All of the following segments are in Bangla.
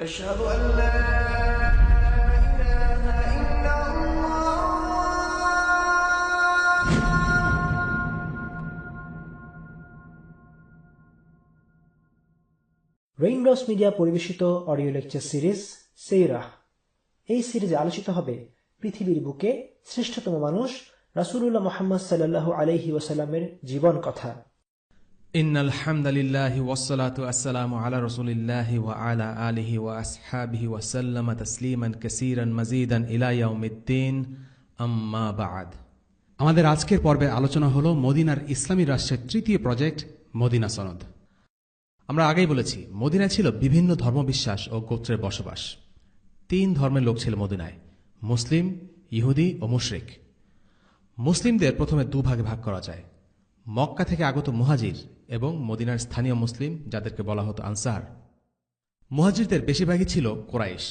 أشهد أن لا إله إلا الله. রেইনড্রপস মিডিয়া পরিবেশিত অডিও লেকচার সিরিজ সেইরাহ। এই সিরিজে আলোচিত হবে পৃথিবীর বুকে শ্রেষ্ঠতম মানুষ রাসূলুল্লাহ মুহাম্মদ সাল্লাল্লাহু আলাইহি ওয়াসাল্লামের জীবন কথা। ইন্নাল হামদালিল্লাহি ওয়াসসালাতু ওয়াসসালামু আলা রাসূলিল্লাহি ওয়া আলা আলিহি ওয়া আসহাবিহি ওয়া সাল্লামা তাসলিমান কাসীরান মাজিদান ইলা ইয়াউমিদ্দিন, আম্মা বা'দ। আমাদের আজকের পর্বে আলোচনা হলো মদিনার ইসলামী রাষ্ট্রের তৃতীয় প্রজেক্ট মদিনা সনদ। আমরা আগেই বলেছি, মদিনায় ছিল বিভিন্ন ধর্মবিশ্বাস ও গোত্রের বসবাস। 3 ধর্মের লোক ছিল মদিনায়: মুসলিম, ইহুদি ও মুশরিক। মুসলিমদের প্রথমে 2 ভাগে ভাগ করা যায়: মক্কা থেকে আগত মুহাজির এবং মদিনার স্থানীয় মুসলিম, যাদেরকে বলা হতো আনসার। মুহাজিরদের বেশিরভাগই ছিল কোরাইশ,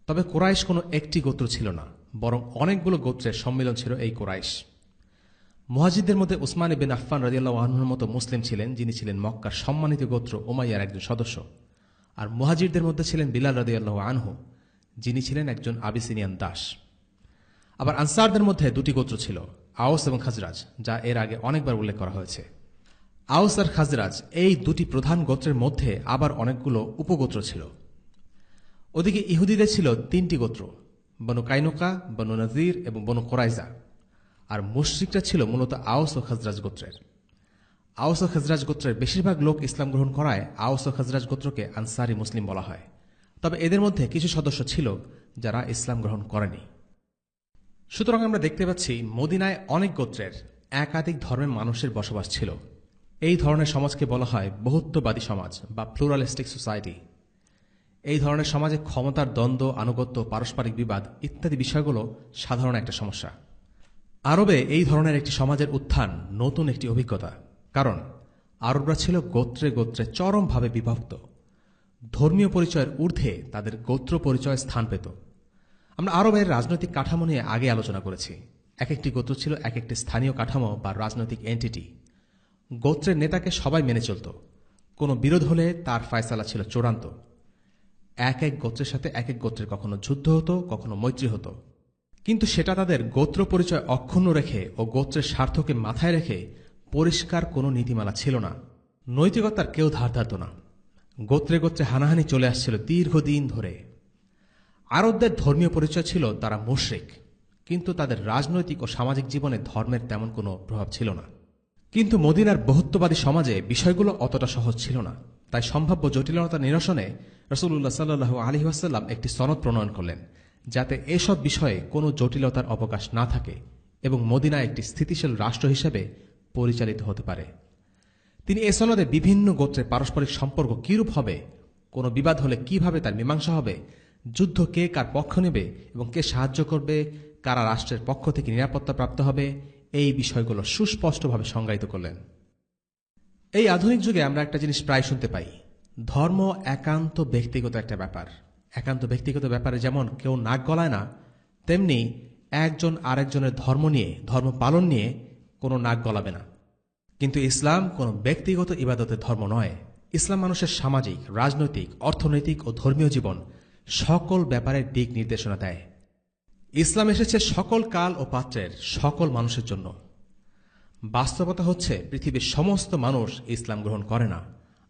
তবে কোরাইশ কোনো একটি গোত্র ছিল না, বরং অনেকগুলো গোত্রের সম্মিলন ছিল এই কোরাইশ। মুহাজিরদের মধ্যে উসমান ইবনে আফফান রাদিয়াল্লাহু আনহুর মতো মুসলিম ছিলেন, যিনি ছিলেন মক্কার সম্মানিত গোত্র উমাইয়ার একজন সদস্য। আর মুহাজিরদের মধ্যে ছিলেন বিলাল রাদিয়াল্লাহু আনহু, যিনি ছিলেন একজন আবিসিনিয়ান দাস। আবার আনসারদের মধ্যে 2টি গোত্র ছিল, আওস এবং খাজরাজ, যা এর আগে অনেকবার উল্লেখ করা হয়েছে। আওস আর খাজরাজ এই 2টি প্রধান গোত্রের মধ্যে আবার অনেকগুলো উপগোত্র ছিল। ওদিকে ইহুদিদের ছিল 3টি গোত্র: বনু কাইনুকা, বনু নযীর এবং বনু কোরাইজা। আর মুশরিকরা ছিল মূলত আওস ও খাজরাজ গোত্রের। আওস ও খাজরাজ গোত্রের বেশিরভাগ লোক ইসলাম গ্রহণ করায় আওস ও খাজরাজ গোত্রকে আনসারি মুসলিম বলা হয়। তবে এদের মধ্যে কিছু সদস্য ছিল যারা ইসলাম গ্রহণ করেনি। সুতরাং আমরা দেখতে পাচ্ছি, মদিনায় অনেক গোত্রের একাধিক ধর্মের মানুষের বসবাস ছিল। এই ধরনের সমাজকে বলা হয় বহুত্ববাদী সমাজ বা প্লুরালিস্টিক সোসাইটি। এই ধরনের সমাজে ক্ষমতার দ্বন্দ্ব, আনুগত্য, পারস্পরিক বিবাদ ইত্যাদি বিষয়গুলো সাধারণ একটা সমস্যা। আরবে এই ধরনের একটি সমাজের উত্থান নতুন একটি অভিজ্ঞতা, কারণ আরবরা ছিল গোত্রে গোত্রে চরমভাবে বিভক্ত। ধর্মীয় পরিচয়ের ঊর্ধ্বে তাদের গোত্র পরিচয় স্থান পেত। আমরা আরবের রাজনৈতিক কাঠামো নিয়ে আগে আলোচনা করেছি। এক একটি গোত্র ছিল এক একটি স্থানীয় কাঠামো বা রাজনৈতিক এন্টিটি। গোত্রের নেতাকে সবাই মেনে চলত। কোনো বিরোধ হলে তার ফয়সালা ছিল চূড়ান্ত। এক এক গোত্রের সাথে এক এক গোত্রের কখনো যুদ্ধ হতো, কখনো মৈত্রী হতো, কিন্তু সেটা তাদের গোত্র পরিচয় অক্ষুণ্ণ রেখে ও গোত্রের স্বার্থকে মাথায় রেখে পরিষ্কার কোনো নীতিমালা ছিল না। নৈতিকতার কেউ ধার ধারত না। গোত্রে গোত্রে হানাহানি চলে আসছিল দীর্ঘদিন ধরে। আরবদের ধর্মীয় পরিচয় ছিল তারা মুশরিক, কিন্তু তাদের রাজনৈতিক ও সামাজিক জীবনে ধর্মের তেমন কোনো প্রভাব ছিল না। কিন্তু মদিনার বহুত্ববাদী সমাজে বিষয়গুলো অতটা সহজ ছিল না। তাই সম্ভাব্য জটিলতা নিরসনে রাসূলুল্লাহ সাল্লাল্লাহু আলাইহি ওয়াসাল্লাম একটি সনদ প্রণয়ন করলেন, যাতে এসব বিষয়ে কোনো জটিলতার অবকাশ না থাকে এবং মদিনা একটি স্থিতিশীল রাষ্ট্র হিসেবে পরিচালিত হতে পারে। তিনি এ সনদে বিভিন্ন গোত্রের পারস্পরিক সম্পর্ক কিরূপ হবে, কোনো বিবাদ হলে কিভাবে তার মীমাংসা হবে, যুদ্ধ কে কার পক্ষ নেবে এবং কে সাহায্য করবে, কারা রাষ্ট্রের পক্ষ থেকে নিরাপত্তা প্রাপ্ত হবে, এই বিষয়গুলো সুস্পষ্টভাবে সংজ্ঞায়িত করলেন। এই আধুনিক যুগে আমরা একটা জিনিস প্রায় শুনতে পাই: ধর্ম একান্ত ব্যক্তিগত একটা ব্যাপার। একান্ত ব্যক্তিগত ব্যাপারে যেমন কেউ নাক গলায় না, তেমনি একজন আরেকজনের ধর্ম নিয়ে, ধর্ম পালন নিয়ে কোনো নাক গলাবে না। কিন্তু ইসলাম কোনো ব্যক্তিগত ইবাদতের ধর্ম নয়। ইসলাম মানুষের সামাজিক, রাজনৈতিক, অর্থনৈতিক ও ধর্মীয় জীবন সকল ব্যাপারের দিক নির্দেশনা দেয়। ইসলাম এসেছে সকল কাল ও পাত্রের সকল মানুষের জন্য। বাস্তবতা হচ্ছে, পৃথিবীর সমস্ত মানুষ ইসলাম গ্রহণ করে না,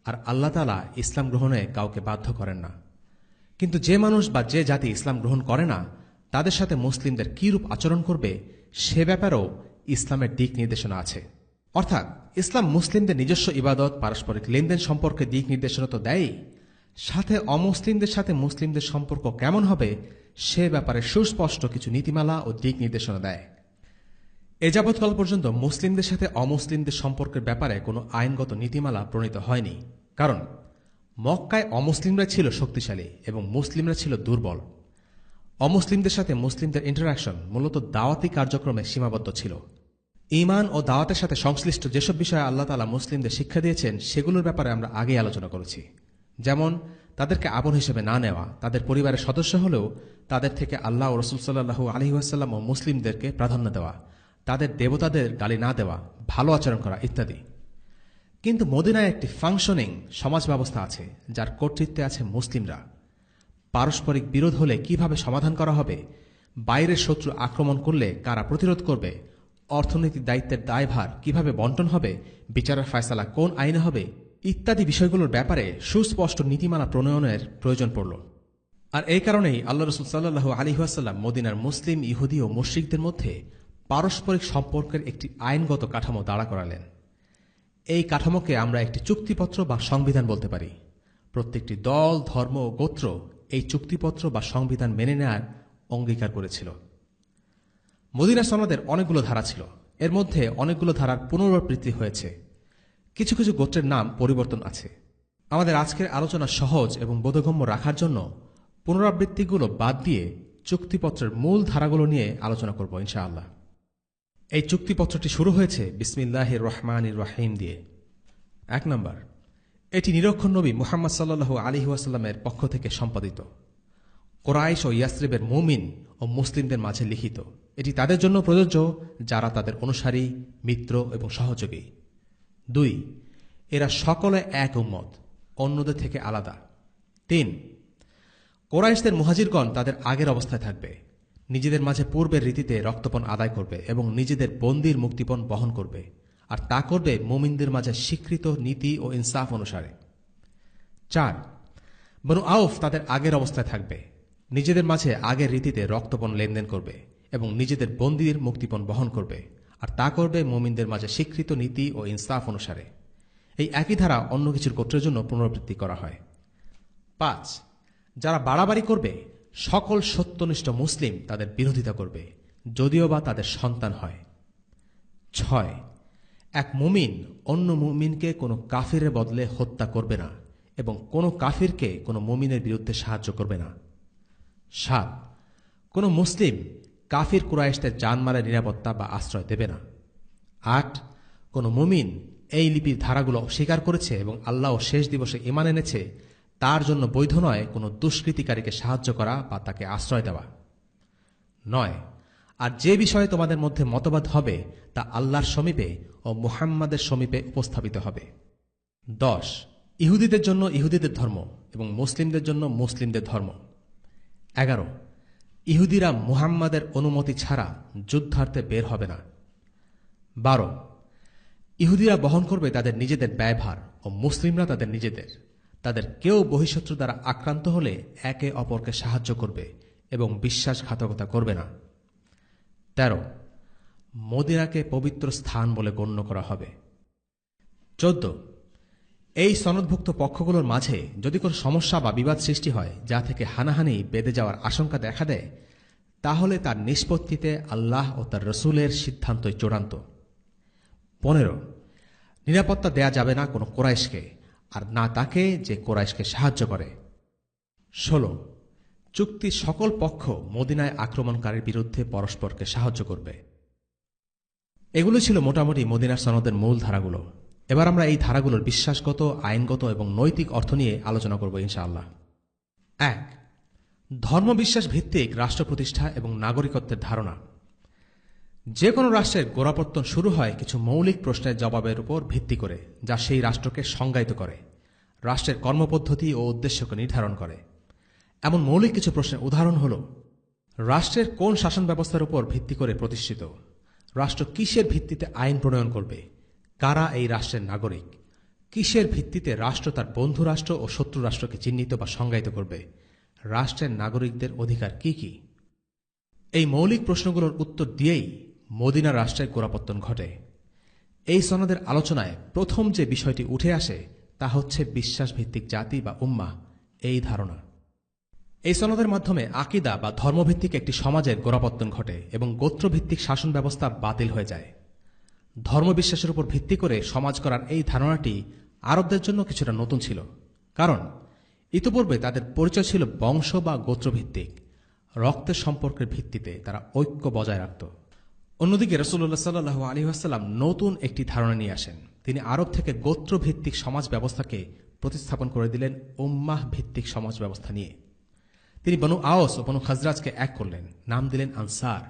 আর আল্লাহ তাআলা ইসলাম গ্রহণে কাউকে বাধ্য করেন না। কিন্তু যে মানুষ বা যে জাতি ইসলাম গ্রহণ করে না, তাদের সাথে মুসলিমদের কিরূপ আচরণ করবে সে ব্যাপারেও ইসলামের দিক নির্দেশনা আছে। অর্থাৎ ইসলাম মুসলিমদের নিজস্ব ইবাদত, পারস্পরিক লেনদেন সম্পর্কে দিক নির্দেশনা তো দেয়ই, সাথে অমুসলিমদের সাথে মুসলিমদের সম্পর্ক কেমন হবে সে ব্যাপারে সুস্পষ্ট কিছু নীতিমালা ও দিক নির্দেশনা দেয়। এ যাবৎকাল পর্যন্ত মুসলিমদের সাথে অমুসলিমদের সম্পর্কের ব্যাপারে কোনো আইনগত নীতিমালা প্রণীত হয়নি, কারণ মক্কায় অমুসলিমরা ছিল শক্তিশালী এবং মুসলিমরা ছিল দুর্বল। অমুসলিমদের সাথে মুসলিমদের ইন্টারাকশন মূলত দাওয়াতি কার্যক্রমে সীমাবদ্ধ ছিল। ঈমান ও দাওয়াতের সাথে সংশ্লিষ্ট যেসব বিষয়ে আল্লাহ তাআলা মুসলিমদের শিক্ষা দিয়েছেন, সেগুলোর ব্যাপারে আমরা আগে আলোচনা করেছি। যেমন তাদেরকে আপন হিসেবে না নেওয়া, তাদের পরিবারের সদস্য হলেও তাদের থেকে আল্লাহ ও রাসূল সাল্লাল্লাহু আলাইহি ওয়াসাল্লাম ও মুসলিমদেরকে প্রাধান্য দেওয়া, তাদের দেবতাদের গালি না দেওয়া, ভালো আচরণ করা ইত্যাদি। কিন্তু মদিনায় একটি ফাংশনিং সমাজ ব্যবস্থা আছে, যার কর্তৃত্বে আছে মুসলিমরা। পারস্পরিক বিরোধ হলে কিভাবে সমাধান করা হবে, বাইরের শত্রু আক্রমণ করলে কারা প্রতিরোধ করবে, অর্থনৈতিক দায়িত্বের দায়ভার কিভাবে বন্টন হবে, বিচারের ফয়সালা কোন আইনে হবে ইত্যাদি বিষয়গুলোর ব্যাপারে সুস্পষ্ট নীতিমালা প্রণয়নের প্রয়োজন পড়ল। আর এই কারণেই আল্লাহ রসুল সাল্লাল্লাহু আলাইহি ওয়াসাল্লাম মদিনার মুসলিম, ইহুদি ও মুশরিকদের মধ্যে পারস্পরিক সম্পর্কের একটি আইনগত কাঠামো দাঁড়া করালেন। এই কাঠামোকে আমরা একটি চুক্তিপত্র বা সংবিধান বলতে পারি। প্রত্যেকটি দল, ধর্ম ও গোত্র এই চুক্তিপত্র বা সংবিধান মেনে নেওয়ার অঙ্গীকার করেছিল। মদিনা সনদের অনেকগুলো ধারা ছিল। এর মধ্যে অনেকগুলো ধারার পুনরাবৃত্তি হয়েছে। কিছু কিছু গোত্রের নাম পরিবর্তন আছে। আমাদের আজকের আলোচনা সহজ এবং বোধগম্য রাখার জন্য পুনরাবৃত্তিগুলো বাদ দিয়ে চুক্তিপত্রের মূল ধারাগুলো নিয়ে আলোচনা করব ইনশাআল্লাহ। এই চুক্তিপত্রটি শুরু হয়েছে বিসমিল্লাহির রহমানির রহিম দিয়ে। 1 নম্বর, এটি নিরক্ষর নবী মুহাম্মদ সাল্লাল্লাহু আলাইহি ওয়াসাল্লামের পক্ষ থেকে সম্পাদিত, কুরাইশ ও ইয়াসরিবের মুমিন ও মুসলিমদের মাঝে লিখিত। এটি তাদের জন্য প্রযোজ্য যারা তাদের অনুসারী, মিত্র এবং সহযোগী। 2, এরা সকলে এক উম্মত, অন্যদের থেকে আলাদা। 3, কুরাইশদের মুহাজিরগণ তাদের আগের অবস্থায় থাকবে, নিজেদের মাঝে পূর্বের রীতিতে রক্তপণ আদায় করবে এবং নিজেদের বন্দীর মুক্তিপণ বহন করবে, আর তা করবে মুমিনদের মাঝে স্বীকৃত নীতি ও ইনসাফ অনুসারে। 4, বনু আউফ তাদের আগের অবস্থায় থাকবে, নিজেদের মাঝে আগের রীতিতে রক্তপণ লেনদেন করবে এবং নিজেদের বন্দীর মুক্তিপণ বহন করবে, আর তা করবে মুমিনদের মাঝে স্বীকৃত নীতি ও ইনসাফ অনুসারে। এই একই ধারা অন্য কিছুর গোত্রের জন্য পুনরাবৃত্তি করা হয়। 5, যারা বাড়াবাড়ি করবে সকল সত্যনিষ্ঠ মুসলিম তাদের বিরোধিতা করবে, যদিও বা তাদের সন্তান হয়। 6, এক মুমিন অন্য মুমিনকে কোনো কাফিরের বদলে হত্যা করবে না এবং কোনো কাফিরকে কোনো মুমিনের বিরুদ্ধে সাহায্য করবে না। 7, কোনো মুসলিম কাফির কুরাইশদের জানমালের নিরাপত্তা বা আশ্রয় দেবে না। 8, কোনো মুমিন এই লিপির ধারাগুলো অস্বীকার করেছে এবং আল্লাহ ও শেষ দিবসে ঈমান এনেছে তার জন্য বৈধ নয় কোনো দুষ্কৃতিকারীকে সাহায্য করা বা তাকে আশ্রয় দেওয়া। 9, আর যে বিষয়ে তোমাদের মধ্যে মতবাদ হবে তা আল্লাহর সমীপে ও মুহাম্মাদের সমীপে উপস্থাপিত হবে। 10, ইহুদিদের জন্য ইহুদিদের ধর্ম এবং মুসলিমদের জন্য মুসলিমদের ধর্ম। 11, ইহুদিরা মুহাম্মাদের অনুমতি ছাড়া যুদ্ধার্থে বের হবে না। 12, ইহুদিরা বহন করবে তাদের নিজেদের ব্যয়ভার ও মুসলিমরা তাদের নিজেদের। তাদের কেউ বহিঃশত্রু দ্বারা আক্রান্ত হলে একে অপরকে সাহায্য করবে এবং বিশ্বাসঘাতকতা করবে না। 13, মদিনাকে পবিত্র স্থান বলে গণ্য করা হবে। 14, এই সনদভুক্ত পক্ষগুলোর মাঝে যদি কোনো সমস্যা বা বিবাদ সৃষ্টি হয় যা থেকে হানাহানি বেঁধে যাওয়ার আশঙ্কা দেখা দেয়, তাহলে তার নিষ্পত্তিতে আল্লাহ ও তার রসুলের সিদ্ধান্তই চূড়ান্ত। 15, নিরাপত্তা দেয়া যাবে না কোনো কুরাইশকে, আর না তাকে যে কুরাইশকে সাহায্য করে। 16, চুক্তির সকল পক্ষ মদিনায় আক্রমণকারীর বিরুদ্ধে পরস্পরকে সাহায্য করবে। এগুলো ছিল মোটামুটি মদিনার সনদের মূল ধারাগুলো। এবার আমরা এই ধারাগুলোর বিশ্বাসগত, আইনগত এবং নৈতিক অর্থ নিয়ে আলোচনা করব ইনশাআল্লাহ। 1, ধর্মবিশ্বাস ভিত্তিক রাষ্ট্র প্রতিষ্ঠা এবং নাগরিকত্বের ধারণা। যে কোনো রাষ্ট্রের গোড়াপত্তন শুরু হয় কিছু মৌলিক প্রশ্নের জবাবের উপর ভিত্তি করে, যা সেই রাষ্ট্রকে সংজ্ঞায়িত করে, রাষ্ট্রের কর্মপদ্ধতি ও উদ্দেশ্যকে নির্ধারণ করে। এমন মৌলিক কিছু প্রশ্নের উদাহরণ হল: রাষ্ট্রের কোন শাসন ব্যবস্থার উপর ভিত্তি করে প্রতিষ্ঠিত, রাষ্ট্র কিসের ভিত্তিতে আইন প্রণয়ন করবে, কারা এই রাষ্ট্রের নাগরিক, কিসের ভিত্তিতে রাষ্ট্র তার বন্ধু রাষ্ট্র ও শত্রু রাষ্ট্রকে চিহ্নিত বা সংজ্ঞায়িত করবে, রাষ্ট্রের নাগরিকদের অধিকার কি কি। এই মৌলিক প্রশ্নগুলোর উত্তর দিয়েই মদিনা রাষ্ট্রের গোড়াপত্তন ঘটে। এই সনদের আলোচনায় প্রথম যে বিষয়টি উঠে আসে তা হচ্ছে বিশ্বাসভিত্তিক জাতি বা উম্মাহ, এই ধারণা। এই সনদের মাধ্যমে আকিদা বা ধর্মভিত্তিক একটি সমাজের গোড়াপত্তন ঘটে এবং গোত্রভিত্তিক শাসন ব্যবস্থা বাতিল হয়ে যায়। ধর্মবিশ্বাসের উপর ভিত্তি করে সমাজ করার এই ধারণাটি আরবদের জন্য কিছুটা নতুন ছিল, কারণ ইতিপূর্বে তাদের পরিচয় ছিল বংশ বা গোত্রভিত্তিক। রক্তের সম্পর্কের ভিত্তিতে তারা ঐক্য বজায় রাখত। অন্যদিকে রাসূলুল্লাহ সাল্লাল্লাহু আলাইহি ওয়াসাল্লাম নতুন একটি ধারণা নিয়ে আসেন। তিনি আরব থেকে গোত্রভিত্তিক সমাজ ব্যবস্থাকে প্রতিস্থাপন করে দিলেন উম্মাহ ভিত্তিক সমাজ ব্যবস্থা নিয়ে। তিনি বনু আওস ও বনু খাজরাজকে এক করলেন, নাম দিলেন আনসার।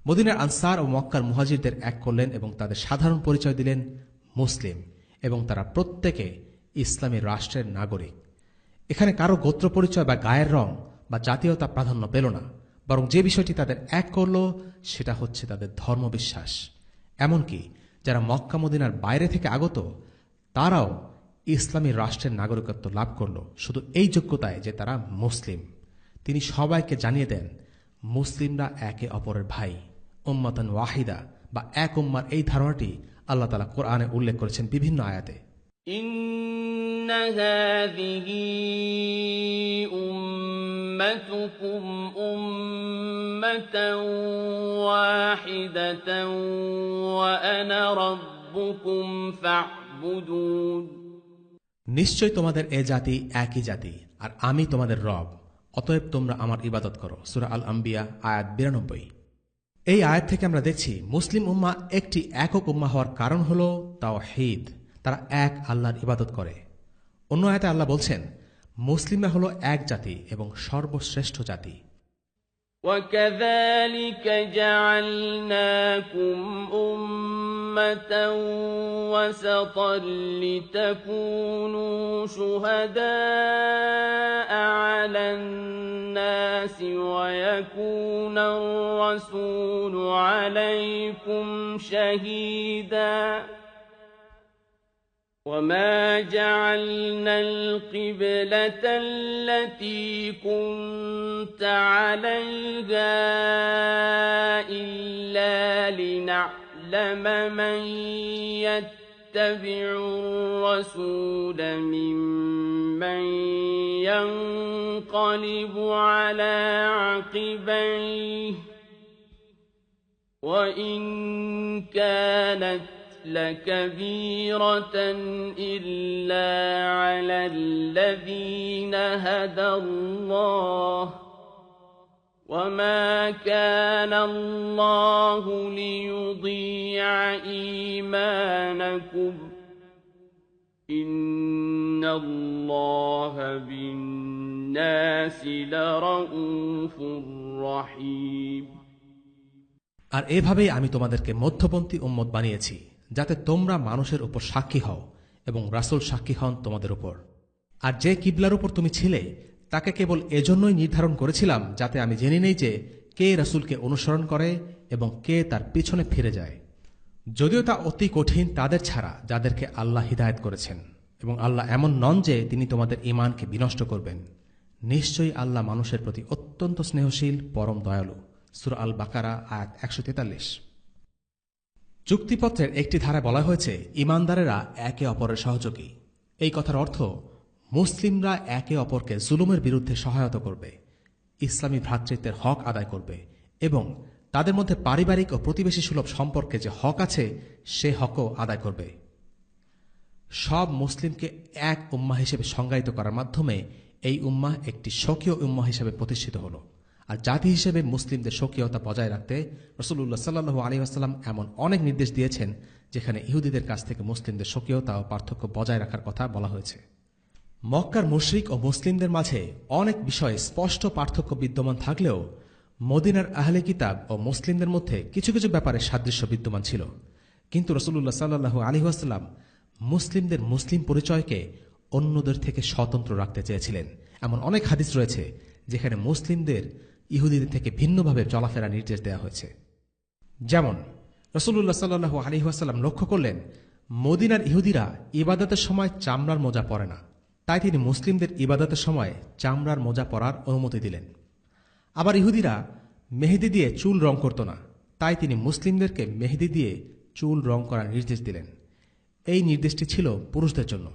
মদিনার আনসার ও মক্কার মুহাজিরদের এক করলেন এবং তাদের সাধারণ পরিচয় দিলেন মুসলিম, এবং তারা প্রত্যেকে ইসলামী রাষ্ট্রের নাগরিক। এখানে কারো গোত্র পরিচয় বা গায়ের রং বা জাতীয়তা প্রাধান্য পেল না, বরং যে বিষয়টি তাদের এক করল সেটা হচ্ছে তাদের ধর্মবিশ্বাস। এমনকি যারা মক্কা মদিনার বাইরে থেকে আগত তারাও ইসলামী রাষ্ট্রের নাগরিকত্ব লাভ করল শুধু এই যোগ্যতায় যে তারা মুসলিম। তিনি সবাইকে জানিয়ে দেন মুসলিমরা একে অপরের ভাই, উম্মাতান ওয়াহিদা বা এক উম্মার এই ধারণাটি আল্লাহ তাআলা কোরআনে উল্লেখ করেছেন বিভিন্ন আয়াতে। ইন্না হাযিহি উম্মাতুকুম উম্মাতান ওয়াহিদাতান ওয়া আনা রাব্বুকুম ফা'বুদুন। নিশ্চয় তোমাদের এ জাতি একই জাতি আর আমি তোমাদের রব, অতএব তোমরা আমার ইবাদত করো। সূরা আল আম্বিয়া আয়াত 92। এই আয়াত থেকে আমরা দেখছি মুসলিম উম্মাহ একটি একক উম্মাহ হওয়ার কারণ হল তাওহীদ, তারা এক আল্লাহর ইবাদত করে। অন্য আয়াতে আল্লাহ বলছেন মুসলিমরা হলো এক জাতি এবং সর্বশ্রেষ্ঠ জাতি। وَكَذَلِكَ جَعَلْنَاكُمْ أُمَّةً وَسَطًا لِتَكُونُوا شُهَدَاءَ عَلَى النَّاسِ وَيَكُونَ الرَّسُولُ عَلَيْكُمْ شَهِيدًا وَمَا جَعَلْنَا الْقِبْلَةَ الَّتِي كُنتَ عَلَيْهَا إِلَّا لِنَعْلَمَ مَن يَتَّبِعُ الرَّسُولَ مِمَّن يَنقَلِبُ عَلَى عَقِبَيْهِ وَإِن كَانَتْ لكبيرة إلا على الذين هدى الله وما كان الله ليضيع إيمانكم إن الله بالناس لرؤوف رحيم। আর এভাবেই আমি তোমাদেরকে মধ্যপন্থী উম্মত বানিয়েছি যাতে তোমরা মানুষের উপর সাক্ষী হও এবং রাসূল সাক্ষী হন তোমাদের উপর। আর যে কিবলার উপর তুমি ছিলে তাকে কেবল এজন্যই নির্ধারণ করেছিলাম যাতে আমি জেনে নেই যে কে রাসূলকে অনুসরণ করে এবং কে তার পিছনে ফিরে যায়। যদিও তা অতি কঠিন তাদের ছাড়া যাদেরকে আল্লাহ হিদায়াত করেছেন, এবং আল্লাহ এমন নন যে তিনি তোমাদের ঈমানকে বিনষ্ট করবেন। নিশ্চয়ই আল্লাহ মানুষের প্রতি অত্যন্ত স্নেহশীল, পরম দয়ালু। সূরা আল বাকারা আয়াত 143। চুক্তিপত্রের একটি ধারায় বলা হয়েছে ঈমানদারেরা একে অপরের সহযোগী। এই কথার অর্থ মুসলিমরা একে অপরকে জুলুমের বিরুদ্ধে সহায়তা করবে, ইসলামী ভ্রাতৃত্বের হক আদায় করবে এবং তাদের মধ্যে পারিবারিক ও প্রতিবেশী সুলভ সম্পর্কে যে হক আছে সে হকও আদায় করবে। সব মুসলিমকে এক উম্মাহ হিসেবে সংজ্ঞায়িত করার মাধ্যমে এই উম্মাহ একটি স্বকীয় উম্মাহ হিসেবে প্রতিষ্ঠিত হল। আর জাতি হিসেবে মুসলিমদের স্বকীয়তা বজায় রাখতে রাসূলুল্লাহ সাল্লাল্লাহু আলাইহি ওয়াসাল্লাম এমন অনেক নির্দেশ দিয়েছেন যেখানে ইহুদিদের কাছ থেকে মুসলিমদের স্বকীয়তা ও পার্থক্য বজায় রাখার কথা বলা হয়েছে। মক্কার মুশরিক ও মুসলিমদের মাঝে অনেক বিষয়ে স্পষ্ট পার্থক্য বিদ্যমান থাকলেও মদিনার আহলে কিতাব ও মুসলিমদের মধ্যে কিছু কিছু ব্যাপারে সাদৃশ্য বিদ্যমান ছিল। কিন্তু রাসূলুল্লাহ সাল্লাল্লাহু আলাইহি ওয়াসাল্লাম মুসলিমদের মুসলিম পরিচয়কে অন্যদের থেকে স্বতন্ত্র রাখতে চেয়েছিলেন। এমন অনেক হাদিস রয়েছে যেখানে মুসলিমদের ইহুদিদের থেকে ভিন্নভাবে চলাফেরা নির্দেশ দেওয়া হয়েছে। যেমন রাসূলুল্লাহ সাল্লাল্লাহু আলাইহি ওয়াসাল্লাম লক্ষ্য করলেন মদিনার ইহুদিরা ইবাদতের সময় চামড়ার মোজা পরে না, তাই তিনি মুসলিমদের ইবাদতের সময় চামড়ার মোজা পরার অনুমতি দিলেন। আবার ইহুদিরা মেহেদি দিয়ে চুল রং করত না, তাই তিনি মুসলিমদেরকে মেহেদি দিয়ে চুল রং করার নির্দেশ দিলেন। এই নির্দেশটি ছিল পুরুষদের জন্য।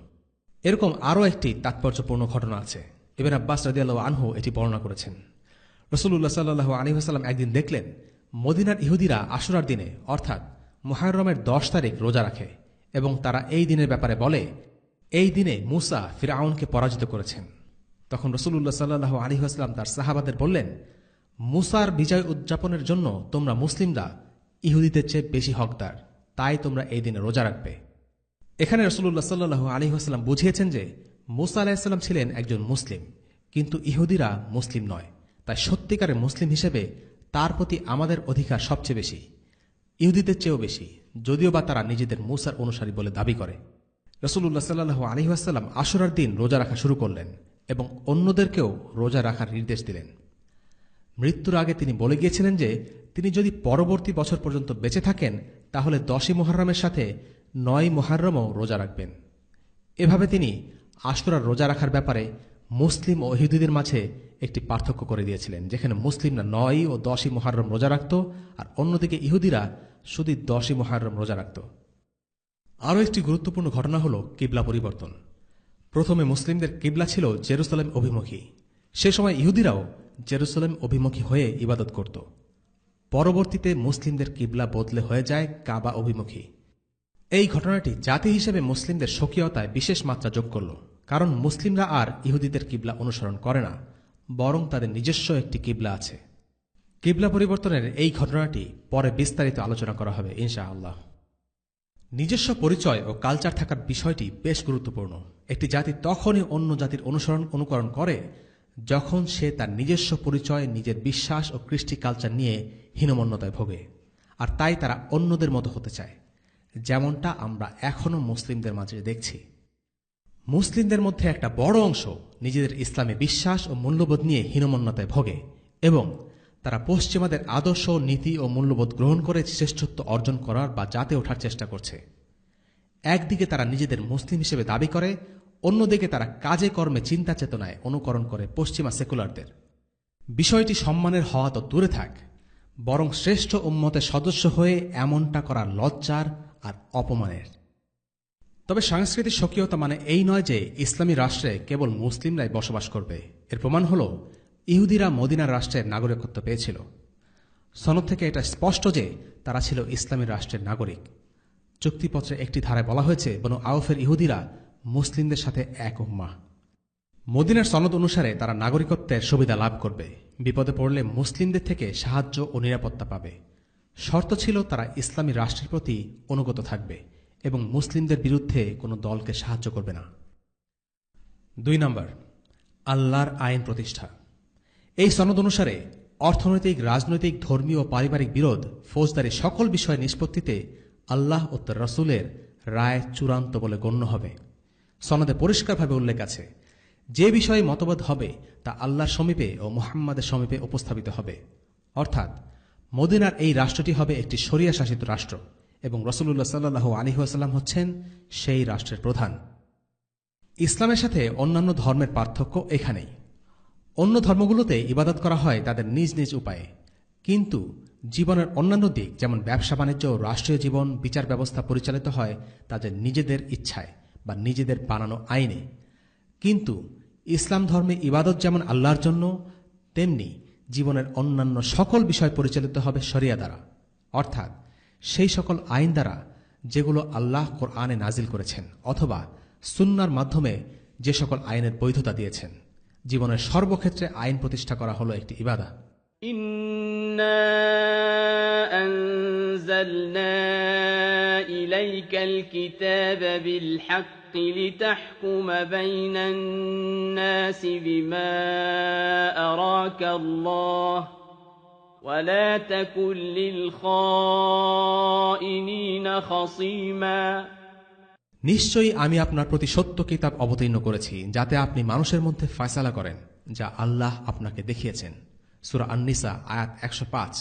এরকম আরও একটি তাৎপর্যপূর্ণ ঘটনা আছে। ইবনে আব্বাস রাদিয়াল্লাহু আনহু এটি বর্ণনা করেছেন। রাসূলুল্লাহ সাল্লাল্লাহু আলাইহি ওয়াসাল্লাম একদিন দেখলেন মদিনার ইহুদিরা আশুরার দিনে অর্থাৎ মুহররমের 10 তারিখ রোজা রাখে এবং তারা এই দিনের ব্যাপারে বলে, এই দিনে মূসা ফিরআউনকে পরাজিত করেছেন। তখন রাসূলুল্লাহ সাল্লাল্লাহু আলাইহি ওয়াসাল্লাম তার সাহাবাদের বললেন, মূসার বিজয় উদযাপনের জন্য তোমরা মুসলিমরা ইহুদিদের চেয়ে বেশি হকদার, তাই তোমরা এই দিনে রোজা রাখবে। এখানে রাসূলুল্লাহ সাল্লাল্লাহু আলাইহি ওয়াসাল্লাম বুঝিয়েছেন যে মূসা আলাইহিস সালাম ছিলেন একজন মুসলিম, কিন্তু ইহুদিরা মুসলিম নয়। তাই সত্যিকারের মুসলিম হিসেবে তার প্রতি আমাদের অধিকার সবচেয়ে বেশি, ইহুদিদের চেয়েও বেশি, যদিও বা তারা নিজেদের মূসার অনুসারী বলে দাবি করে। রাসূলুল্লাহ সাল্লাল্লাহু আলাইহি ওয়াসাল্লাম আশুরার দিন রোজা রাখা শুরু করলেন এবং অন্যদেরকেও রোজা রাখার নির্দেশ দিলেন। মৃত্যুর আগে তিনি বলে গিয়েছিলেন যে তিনি যদি পরবর্তী বছর পর্যন্ত বেঁচে থাকেন তাহলে 10ই মুহররমের সাথে 9ই মুহররমও রোজা রাখবেন। এভাবে তিনি আশুরার রোজা রাখার ব্যাপারে মুসলিম ও ইহুদিদের মাঝে একটি পার্থক্য করে দিয়েছিলেন, যেখানে মুসলিমরা 9 ও 10ই মুহররম রোজা রাখত আর অন্যদিকে ইহুদিরা শুধু 10ই মুহররম রোজা রাখত। আরও একটি গুরুত্বপূর্ণ ঘটনা হল কিবলা পরিবর্তন। প্রথমে মুসলিমদের কিবলা ছিল জেরুসালেম অভিমুখী। সে সময় ইহুদিরাও জেরুসালেম অভিমুখী হয়ে ইবাদত করত। পরবর্তীতে মুসলিমদের কিবলা বদলে হয়ে যায় কাবা অভিমুখী। এই ঘটনাটি জাতি হিসেবে মুসলিমদের স্বকীয়তায় বিশেষ মাত্রা যোগ করল, কারণ মুসলিমরা আর ইহুদিদের কিবলা অনুসরণ করে না, বরং তাদের নিজস্ব একটি কিবলা আছে। কিবলা পরিবর্তনের এই ঘটনাটি পরে বিস্তারিত আলোচনা করা হবে ইনশাআল্লাহ। নিজস্ব পরিচয় ও কালচার থাকার বিষয়টি বেশ গুরুত্বপূর্ণ। একটি জাতি তখনই অন্য জাতির অনুকরণ করে যখন সে তার নিজস্ব পরিচয়, নিজের বিশ্বাস ও কৃষ্টি কালচার নিয়ে হীনমন্যতায় ভোগে, আর তাই তারা অন্যদের মতো হতে চায়, যেমনটা আমরা এখনও মুসলিমদের মাঝে দেখছি। মুসলিমদের মধ্যে একটা বড় অংশ নিজেদের ইসলামে বিশ্বাস ও মূল্যবোধ নিয়ে হীনমন্যতায় ভোগে এবং তারা পশ্চিমাদের আদর্শ, নীতি ও মূল্যবোধ গ্রহণ করে শ্রেষ্ঠত্ব অর্জন করার বা জাতে ওঠার চেষ্টা করছে। একদিকে তারা নিজেদের মুসলিম হিসেবে দাবি করে, অন্যদিকে তারা কাজে কর্মে চিন্তা চেতনায় অনুকরণ করে পশ্চিমা সেকুলারদের। বিষয়টি সম্মানের হওয়া তো দূরে থাক, বরং শ্রেষ্ঠ উম্মতের সদস্য হয়ে এমনটা করা লজ্জার আর অপমানের। তবে সাংস্কৃতিক স্বকীয়তা মানে এই নয় যে ইসলামী রাষ্ট্রে কেবল মুসলিমরাই বসবাস করবে। এর প্রমাণ হল ইহুদিরা মদিনার রাষ্ট্রের নাগরিকত্ব পেয়েছিল। সনদ থেকে এটা স্পষ্ট যে তারা ছিল ইসলামী রাষ্ট্রের নাগরিক। চুক্তিপত্রে একটি ধারায় বলা হয়েছে, বনু আউফের ইহুদিরা মুসলিমদের সাথে এক উম্মাহ। মদিনার সনদ অনুসারে তারা নাগরিকত্বের সুবিধা লাভ করবে, বিপদে পড়লে মুসলিমদের থেকে সাহায্য ও নিরাপত্তা পাবে। শর্ত ছিল তারা ইসলামী রাষ্ট্রের প্রতি অনুগত থাকবে এবং মুসলিমদের বিরুদ্ধে কোনো দলকে সাহায্য করবে না। 2 নম্বর, আল্লাহর আইন প্রতিষ্ঠা। এই সনদ অনুসারে অর্থনৈতিক, রাজনৈতিক, ধর্মীয় ও পারিবারিক বিরোধ, ফৌজদারি সকল বিষয় নিষ্পত্তিতে আল্লাহ ও তার রাসূলের রায় চূড়ান্ত বলে গণ্য হবে। সনদে পরিষ্কারভাবে উল্লেখ আছে, যে বিষয়ে মতভেদ হবে তা আল্লাহর সমীপে ও মুহাম্মাদের সমীপে উপস্থাপিত হবে। অর্থাৎ মদিনার এই রাষ্ট্রটি হবে একটি শরিয়া শাসিত রাষ্ট্র এবং রাসূলুল্লাহ সাল্লাল্লাহু আলাইহি ওয়াসাল্লাম হচ্ছেন সেই রাষ্ট্রের প্রধান। ইসলামের সাথে অন্যান্য ধর্মের পার্থক্য এখানেই। অন্য ধর্মগুলোতে ইবাদত করা হয় তাদের নিজ নিজ উপায়ে, কিন্তু জীবনের অন্যান্য দিক যেমন ব্যবসা বাণিজ্য, রাষ্ট্রীয় জীবন, বিচার ব্যবস্থা পরিচালিত হয় তাদের নিজেদের ইচ্ছায় বা নিজেদের বানানো আইনে। কিন্তু ইসলাম ধর্মে ইবাদত যেমন আল্লাহর জন্য, তেমনি জীবনের অন্যান্য সকল বিষয় পরিচালিত হবে শরিয়া দ্বারা, অর্থাৎ সেই সকল আইন দ্বারা যেগুলো আল্লাহ কোরআনে নাজিল করেছেন অথবা সুন্নাহর মাধ্যমে যে সকল আইনের বৈধতা দিয়েছেন। জীবনের সর্বক্ষেত্রে আইন প্রতিষ্ঠা করা হলো একটি ইবাদত। ইন্না আনজালনা ইলাইকাল কিতাবা বিল হাক্কি লিতাহকুমা বাইনান নাসি বিমা আরাকাল্লাহ ওয়া লা তাকুন লিল খাইনিনা খাসীমা। নিশ্চয়ই আমি আপনার প্রতি সত্য কিতাব অবতীর্ণ করেছি, যাতে আপনি মানুষের মধ্যে ফয়সালা করেন যা আল্লাহ আপনাকে দেখিয়েছেন। সূরা আন-নিসা আয়াত 105।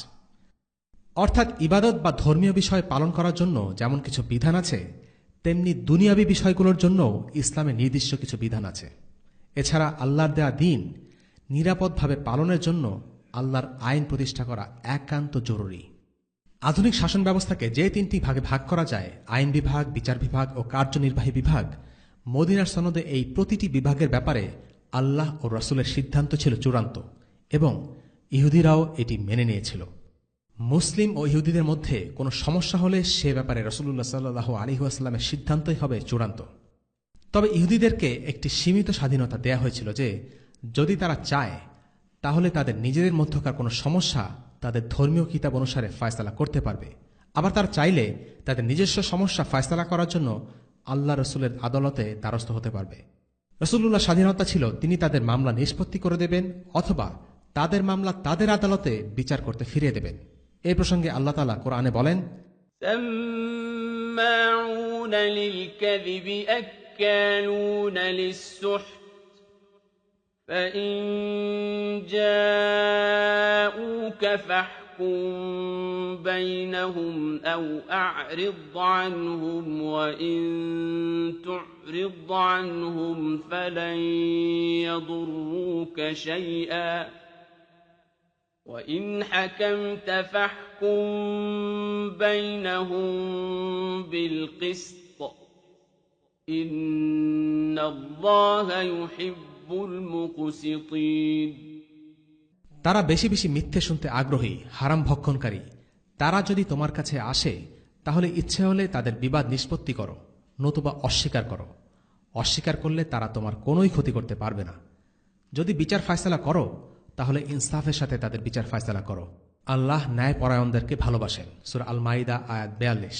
অর্থাৎ ইবাদত বা ধর্মীয় বিষয় পালন করার জন্য যেমন কিছু বিধান আছে, তেমনি দুনিয়াবী বিষয়গুলোর জন্য ইসলামে নির্দিষ্ট কিছু বিধান আছে। এছাড়া আল্লাহর দেয়া দিন নিরাপদভাবে পালনের জন্য আল্লাহর আইন প্রতিষ্ঠা করা একান্ত জরুরি। আধুনিক শাসন ব্যবস্থাকে যে 3টি ভাগে ভাগ করা যায়, আইন বিভাগ, বিচার বিভাগ ও কার্যনির্বাহী বিভাগ, মদিনার সনদে এই প্রতিটি বিভাগের ব্যাপারে আল্লাহ ও রাসূলের সিদ্ধান্ত ছিল চূড়ান্ত এবং ইহুদিরাও এটি মেনে নিয়েছিল। মুসলিম ও ইহুদিদের মধ্যে কোনো সমস্যা হলে সে ব্যাপারে রাসূলুল্লাহ সাল্লাল্লাহু আলাইহি ওয়াসাল্লামের সিদ্ধান্তই হবে চূড়ান্ত। তবে ইহুদিদেরকে একটি সীমিত স্বাধীনতা দেয়া হয়েছিল যে যদি তারা চায় তাহলে তাদের নিজেদের মধ্যকার কোনো সমস্যা তাদের ধর্মীয় কিতাব অনুসারে ফয়সালা করতে পারবে। আবার তারা চাইলে তাদের নিজস্ব সমস্যা ফয়সালা করার জন্য আল্লাহ রসুলের আদালতে দ্বারস্থ হতে পারবে। রাসূলুল্লাহ স্বাধীনতা ছিল তিনি তাদের মামলা নিষ্পত্তি করে দেবেন অথবা তাদের মামলা তাদের আদালতে বিচার করতে ফিরিয়ে দেবেন। এই প্রসঙ্গে আল্লাহ তাআলা কোরআনে বলেন, সাম্মাউনা লিল কাযিবি আক্কালুনা লিস-সুহত فإن جاءوك فاحكم بينهم أو أعرض عنهم وإن تعرض عنهم فلن يضروك شيئا وإن حكمت فاحكم بينهم بالقسط إن الله يحب المقسطين তারা বেশি বেশি মিথ্যে শুনতে আগ্রহী, হারাম ভক্ষণকারী। তারা যদি তোমার কাছে আসে তাহলে ইচ্ছে হলে তাদের বিবাদ নিষ্পত্তি করো, নতুবা অস্বীকার করো। অস্বীকার করলে তারা তোমার কোনোই ক্ষতি করতে পারবে না। যদি বিচার ফায়সালা করো তাহলে ইনসাফের সাথে তাদের বিচার ফায়সালা করো। আল্লাহ ন্যায়পরায়ণদেরকে ভালোবাসেন। সূরা আল মাইদা আয়াত 42।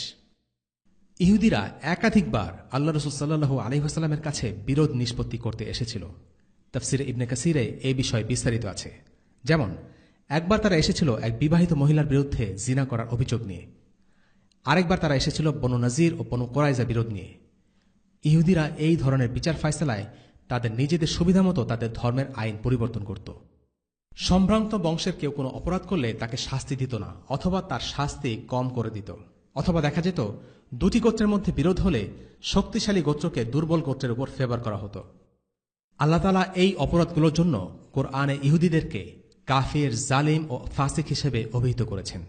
ইহুদিরা একাধিকবার আল্লাহ রাসূল সাল্লাল্লাহু আলাইহি ওয়াসাল্লামের কাছে বিরোধ নিষ্পত্তি করতে এসেছিল। তাফসীরে ইবনে কাসিরে এই বিষয়ে বিস্তারিত আছে। যেমন একবার তারা এসেছিল এক বিবাহিত মহিলার বিরুদ্ধে জিনা করার অভিযোগ নিয়ে, আরেকবার তারা এসেছিল বনু নজির ও বনু কোরাইজা বিরোধ নিয়ে। ইহুদিরা এই ধরনের বিচার ফায়সালায় তাদের নিজেদের সুবিধামতো তাদের ধর্মের আইন পরিবর্তন করত। সম্ভ্রান্ত বংশের কেউ কোনো অপরাধ করলে তাকে শাস্তি দিত না, অথবা তার শাস্তি কম করে দিত। অথবা দেখা যেত দুটি গোত্রের মধ্যে বিরোধ হলে শক্তিশালী গোত্রকে দুর্বল গোত্রের উপর ফেভার করা হতো। আল্লাহ তাআলা এই অপরাধগুলোর জন্য কোরআনে ইহুদিদেরকে কাফির, জালিম ও ফাসিক হিসেবে অভিহিত করেছেন।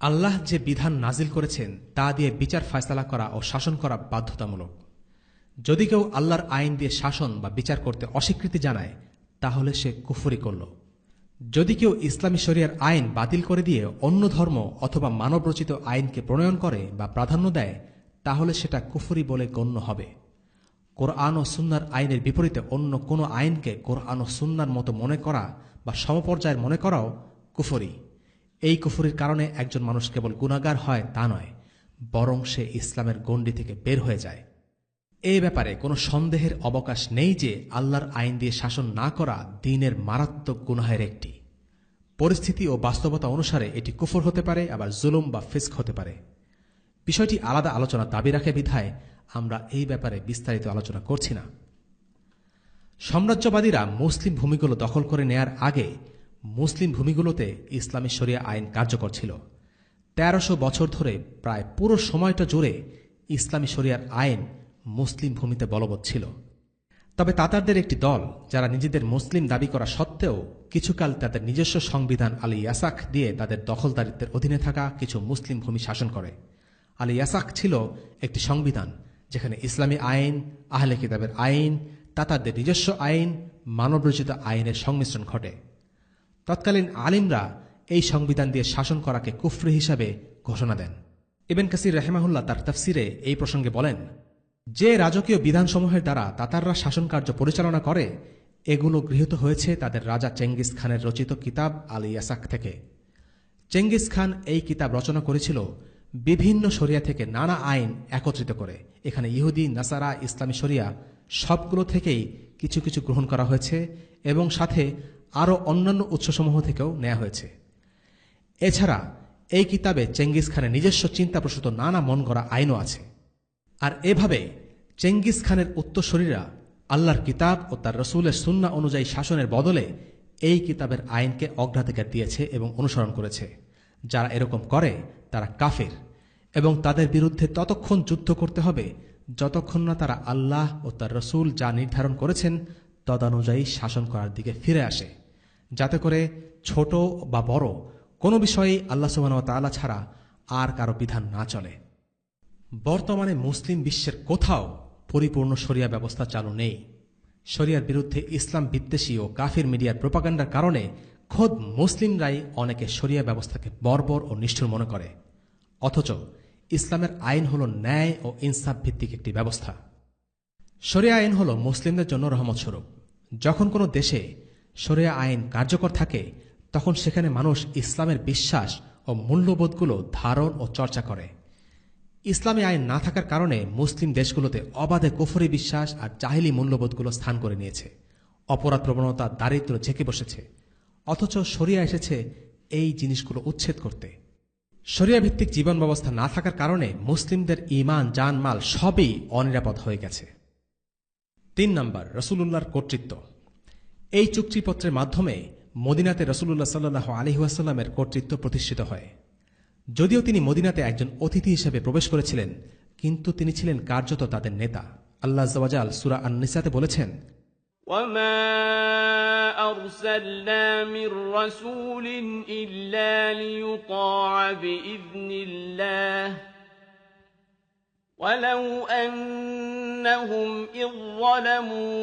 আল্লাহ যে বিধান নাজিল করেছেন তা দিয়ে বিচার ফায়সালা করা ও শাসন করা বাধ্যতামূলক। যদি কেউ আল্লাহর আইন দিয়ে শাসন বা বিচার করতে অস্বীকৃতি জানায় তাহলে সে কুফরি করল। যদি কেউ ইসলামী শরিয়ার আইন বাতিল করে দিয়ে অন্য ধর্ম অথবা মানবরচিত আইনকে প্রণয়ন করে বা প্রাধান্য দেয় তাহলে সেটা কুফরি বলে গণ্য হবে। কোরআন ও সুন্নাহর আইনের বিপরীতে অন্য কোনো আইনকে কোরআন ও সুন্নাহর মতো মনে করা বা সমপর্যায়ের মনে করাও কুফরি। এই কুফরির কারণে একজন মানুষ কেবল গুনাহগার হয় তা নয়, বরং সে ইসলামের গণ্ডি থেকে বের হয়ে যায়। এই ব্যাপারে কোনো সন্দেহের অবকাশ নেই যে আল্লাহর আইন দিয়ে শাসন না করা দ্বীনের মারাত্মক গুনাহের একটি। পরিস্থিতি ও বাস্তবতা অনুসারে এটি কুফর হতে পারে, আবার জুলুম বা ফিস্ক হতে পারে। বিষয়টি আলাদা আলোচনা দাবি রাখে বিধায় আমরা এই ব্যাপারে বিস্তারিত আলোচনা করছি না। সাম্রাজ্যবাদীরা মুসলিম ভূমিগুলো দখল করে নেয়ার আগে মুসলিম ভূমিগুলোতে ইসলামী শরিয়া আইন কার্যকর ছিল। ১৩০০ বছর ধরে প্রায় পুরো সময়টা জুড়ে ইসলামী শরিয়ার আইন মুসলিম ভূমিতে বলবৎ ছিল। তবে তাতারদের একটি দল, যারা নিজেদের মুসলিম দাবি করা সত্ত্বেও কিছুকাল তাদের নিজস্ব সংবিধান আল ইয়াসাক দিয়ে তাদের দখলদারিত্বের অধীনে থাকা কিছু মুসলিম ভূমি শাসন করে। আল ইয়াসাক ছিল একটি সংবিধান যেখানে ইসলামী আইন, আহলে কিতাবের আইন, তাতারদের নিজস্ব আইন, মানবরচিত আইনের সংমিশ্রণ ঘটে। তৎকালীন আলিমরা এই সংবিধান দিয়ে শাসন করাকে কুফরি হিসাবে ঘোষণা দেন। ইবনে কাসির রাহিমাহুল্লাহ তার তাফসিরে এই প্রসঙ্গে বলেন, যে রাজকীয় বিধানসমূহের দ্বারা তাতাররা শাসন কার্য পরিচালনা করে এগুলো গৃহীত হয়েছে তাদের রাজা চেঙ্গিস খানের রচিত কিতাব আল ইয়াসাক থেকে। চেঙ্গিস খান এই কিতাব রচনা করেছিল বিভিন্ন শরিয়া থেকে নানা আইন একত্রিত করে। এখানে ইহুদি, নাসারা, ইসলামী শরিয়া সবগুলো থেকেই কিছু কিছু গ্রহণ করা হয়েছে এবং সাথে আরও অন্যান্য উৎসসমূহ থেকেও নেওয়া হয়েছে। এছাড়া এই কিতাবে চেঙ্গিস খানের নিজস্ব চিন্তাপ্রসূত নানা মন গড়া আইনও আছে। আর এভাবে চেঙ্গিস খানের উত্তরসূরিরা আল্লাহর কিতাব ও তার রসুলের সুন্নাহ অনুযায়ী শাসনের বদলে এই কিতাবের আইনকে অগ্রাধিকার দিয়েছে এবং অনুসরণ করেছে। যারা এরকম করে তারা কাফির এবং তাদের বিরুদ্ধে ততক্ষণ যুদ্ধ করতে হবে যতক্ষণ না তারা আল্লাহ ও তার রসুল যা নির্ধারণ করেছেন তদানুযায়ী শাসন করার দিকে ফিরে আসে, যাতে করে ছোট বা বড় কোনো বিষয়েই আল্লাহ সুবহানাহু ওয়া তাআলা ছাড়া আর কারো বিধান না চলে। বর্তমানে মুসলিম বিশ্বের কোথাও পরিপূর্ণ শরিয়া ব্যবস্থা চালু নেই। শরিয়ার বিরুদ্ধে ইসলাম বিদ্বেষী ও কাফির মিডিয়ার প্রোপাগান্ডার কারণে খোদ মুসলিমরাই অনেকে শরিয়া ব্যবস্থাকে বর্বর ও নিষ্ঠুর মনে করে। অথচ ইসলামের আইন হল ন্যায় ও ইনসাফ ভিত্তিক একটি ব্যবস্থা। শরিয়া আইন হল মুসলিমদের জন্য রহমত স্বরূপ। যখন কোনো দেশে শরিয়া আইন কার্যকর থাকে তখন সেখানে মানুষ ইসলামের বিশ্বাস ও মূল্যবোধগুলো ধারণ ও চর্চা করে। ইসলামী আইন না থাকার কারণে মুসলিম দেশগুলোতে অবাধে কুফরি বিশ্বাস আর জাহিলি মূল্যবোধগুলো স্থান করে নিয়েছে। অপরাধ প্রবণতা, দারিদ্র্য ঝেঁকে বসেছে। অথচ শরিয়া এসেছে এই জিনিসগুলো উচ্ছেদ করতে। শরিয়া ভিত্তিক জীবন ব্যবস্থা না থাকার কারণে মুসলিমদের ঈমান, জানমাল সবই অনিরাপদ হয়ে গেছে। ৩ নম্বর, রাসূলুল্লাহর কর্তৃত্ব। এই চুক্তিপত্রের মাধ্যমে মদিনাতে রাসূলুল্লাহ সাল্লাল্লাহু আলাইহি ওয়াসাল্লামের কর্তৃত্ব প্রতিষ্ঠিত হয়। যদিও তিনি মদিনাতে একজন অতিথি হিসেবে প্রবেশ করেছিলেন, কিন্তু তিনি ছিলেন কার্যত তাদের নেতা। আল্লাহ আযজা ওয়া জাল সূরা আন-নিসাতে বলেছেন, وما أرسلنا من رسول إلا ليطاع بإذن الله ولو أنهم إذ ظلموا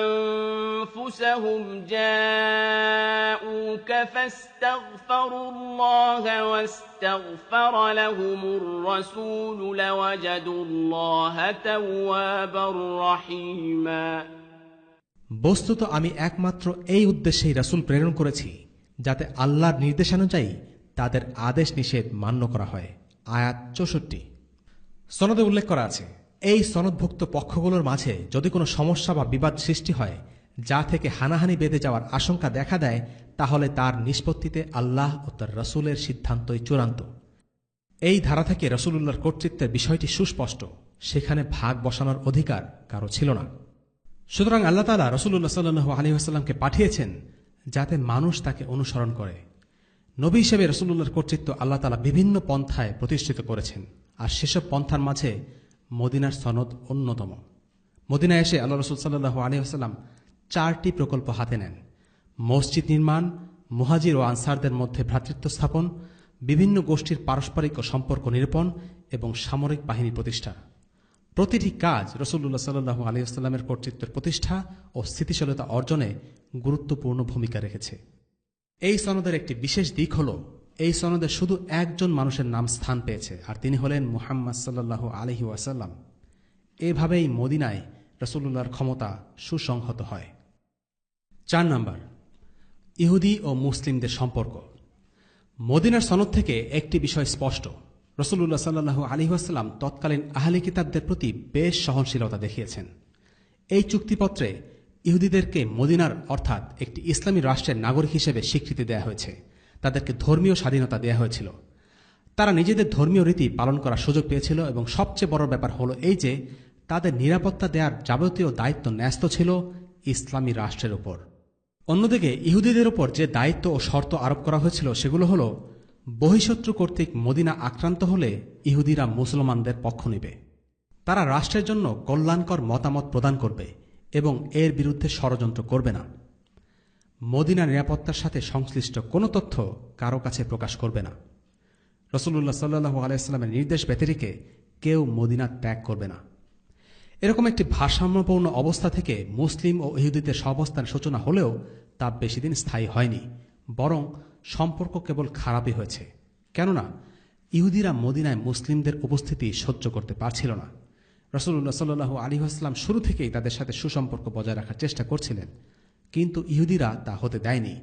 أنفسهم جاءوك فاستغفروا الله واستغفر لهم الرسول لوجدوا الله توابا رحيما। বস্তুত আমি একমাত্র এই উদ্দেশ্যেই রাসূল প্রেরণ করেছি, যাতে আল্লাহর নির্দেশানুযায়ী তাদের আদেশ নিষেধ মান্য করা হয়। আয়াত 64। সনদে উল্লেখ করা আছে, এই সনদভুক্ত পক্ষগুলোর মাঝে যদি কোনো সমস্যা বা বিবাদ সৃষ্টি হয় যা থেকে হানাহানি বেঁধে যাওয়ার আশঙ্কা দেখা দেয়, তাহলে তার নিষ্পত্তিতে আল্লাহ ও তার রাসূলের সিদ্ধান্তই চূড়ান্ত। এই ধারা থেকে রাসূলুল্লাহর কর্তৃত্বের বিষয়টি সুস্পষ্ট, সেখানে ভাগ বসানোর অধিকার কারো ছিল না। সুতরাং আল্লাহ তাআলা রাসূলুল্লাহ সাল্লাল্লাহু আলাইহি ওয়াসাল্লামকে পাঠিয়েছেন যাতে মানুষ তাকে অনুসরণ করে। নবী হিসেবে রাসূলুল্লাহর কর্তৃত্ব আল্লাহ তাআলা বিভিন্ন পন্থায় প্রতিষ্ঠিত করেছেন, আর সেসব পন্থার মাঝে মদিনার সনদ অন্যতম। মদিনায় এসে আল্লাহ রাসূল সাল্লাল্লাহু আলাইহি ওয়াসাল্লাম 4টি প্রকল্প হাতে নেন: মসজিদ নির্মাণ, মুহাজির ও আনসারদের মধ্যে ভ্রাতৃত্ব স্থাপন, বিভিন্ন গোষ্ঠীর পারস্পরিক ও সম্পর্ক নিরূপণ এবং সামরিক বাহিনী প্রতিষ্ঠা। প্রতিটি কাজ রাসূলুল্লাহ সাল্লাল্লাহু আলাইহি ওয়াসাল্লামের কর্তৃত্বের প্রতিষ্ঠা ও স্থিতিশীলতা অর্জনে গুরুত্বপূর্ণ ভূমিকা রেখেছে। এই সনদের একটি বিশেষ দিক হল, এই সনদে শুধু একজন মানুষের নাম স্থান পেয়েছে, আর তিনি হলেন মুহাম্মদ সাল্লাল্লাহু আলাইহি ওয়াসাল্লাম। এভাবেই মদিনায় রাসূলুল্লাহর ক্ষমতা সুসংহত হয়। 4 নম্বর, ইহুদি ও মুসলিমদের সম্পর্ক। মদিনার সনদ থেকে একটি বিষয় স্পষ্ট, রাসূলুল্লাহ সাল্লাল্লাহু আলাইহি ওয়াসাল্লাম তৎকালীন আহলে কিতাবদের প্রতি বেশ সহনশীলতা দেখিয়েছেন। এই চুক্তিপত্রে ইহুদিদেরকে মদিনার অর্থাৎ একটি ইসলামী রাষ্ট্রের নাগরিক হিসেবে স্বীকৃতি দেওয়া হয়েছে, তাদেরকে ধর্মীয় স্বাধীনতা দেওয়া হয়েছিল, তারা নিজেদের ধর্মীয় রীতি পালন করার সুযোগ পেয়েছিল, এবং সবচেয়ে বড় ব্যাপার হলো এই যে তাদের নিরাপত্তা দেওয়ার যাবতীয় দায়িত্ব ন্যস্ত ছিল ইসলামী রাষ্ট্রের উপর। অন্যদিকে ইহুদিদের উপর যে দায়িত্ব ও শর্ত আরোপ করা হয়েছিল সেগুলো হল, বহিঃশত্রু কর্তৃক মদিনা আক্রান্ত হলে ইহুদিরা মুসলমানদের পক্ষ নেবে, তারা রাষ্ট্রের জন্য কল্যাণকর মতামত প্রদান করবে এবং এর বিরুদ্ধে ষড়যন্ত্র করবে না, মদিনা নিরাপত্তার সাথে সংশ্লিষ্ট কোনো তথ্য কারো কাছে প্রকাশ করবে না, রাসূলুল্লাহ সাল্লাল্লাহু আলাইহি ওয়াসাল্লামের নির্দেশ ব্যতিরেকে কেউ মদিনা ত্যাগ করবে না। এরকম একটি ভারসাম্যপূর্ণ অবস্থা থেকে মুসলিম ও ইহুদিদের সহাবস্থানের সূচনা হলেও তা বেশিদিন স্থায়ী হয়নি, বরং সম্পর্ক কেবল খারাপই হয়েছে। কেননা ইহুদিরা মদিনায় মুসলিমদের উপস্থিতি সহ্য করতে পারছিল না। রাসূলুল্লাহ সাল্লাল্লাহু আলাইহি ওয়াসাল্লাম শুরু থেকেই তাদের সাথে সুসম্পর্ক বজায় রাখার চেষ্টা করছিলেন, কিন্তু ইহুদিরা তা হতে দেয়নি।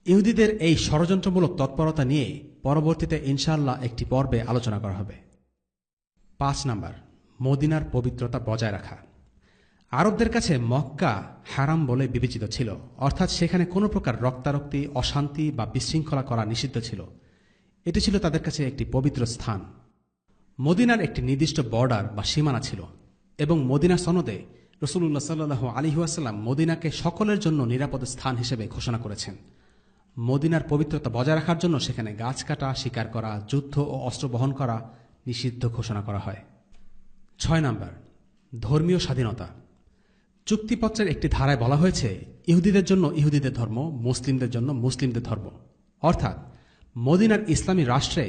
ইহুদিদের এই ষড়যন্ত্রমূলক তৎপরতা নিয়ে পরবর্তীতে ইনশাআল্লাহ একটি পর্বে আলোচনা করা হবে। 5 নম্বর, মদিনার পবিত্রতা বজায় রাখা। আরবদের কাছে মক্কা হারাম বলে বিবেচিত ছিল, অর্থাৎ সেখানে কোনো প্রকার রক্তারক্তি, অশান্তি বা বিশৃঙ্খলা করা নিষিদ্ধ ছিল। এটি ছিল তাদের কাছে একটি পবিত্র স্থান। মদিনার একটি নির্দিষ্ট বর্ডার বা সীমানা ছিল, এবং মদিনা সনদে রাসূলুল্লাহ সাল্লাল্লাহু আলাইহি ওয়াসাল্লাম মদিনাকে সকলের জন্য নিরাপদ স্থান হিসেবে ঘোষণা করেছেন। মদিনার পবিত্রতা বজায় রাখার জন্য সেখানে গাছ কাটা, শিকার করা, যুদ্ধ ও অস্ত্র বহন করা নিষিদ্ধ ঘোষণা করা হয়। 6 নম্বর, ধর্মীয় স্বাধীনতা। চুক্তিপত্রের একটি ধারায় বলা হয়েছে, ইহুদিদের জন্য ইহুদিদের ধর্ম, মুসলিমদের জন্য মুসলিমদের ধর্ম, অর্থাৎ মদিনার ইসলামী রাষ্ট্রে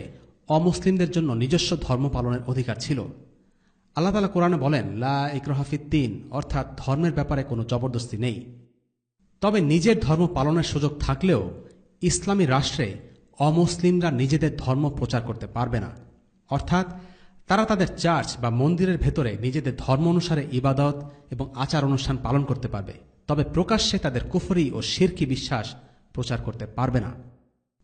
অমুসলিমদের জন্য নিজস্ব ধর্ম পালনের অধিকার ছিল। আল্লাহ তাআলা কোরআনে বলেন, লা ইকরাহা ফিদ্দীন, অর্থাৎ ধর্মের ব্যাপারে কোনো জবরদস্তি নেই। তবে নিজের ধর্ম পালনের সুযোগ থাকলেও ইসলামী রাষ্ট্রে অমুসলিমরা নিজেদের ধর্ম প্রচার করতে পারবে না, অর্থাৎ তারা তাদের চার্চ বা মন্দিরের ভেতরে নিজেদের ধর্ম অনুসারে ইবাদত এবং আচার অনুষ্ঠান পালন করতে পারবে, তবে প্রকাশ্যে তাদের কুফরি ও শিরকি বিশ্বাস প্রচার করতে পারবে না।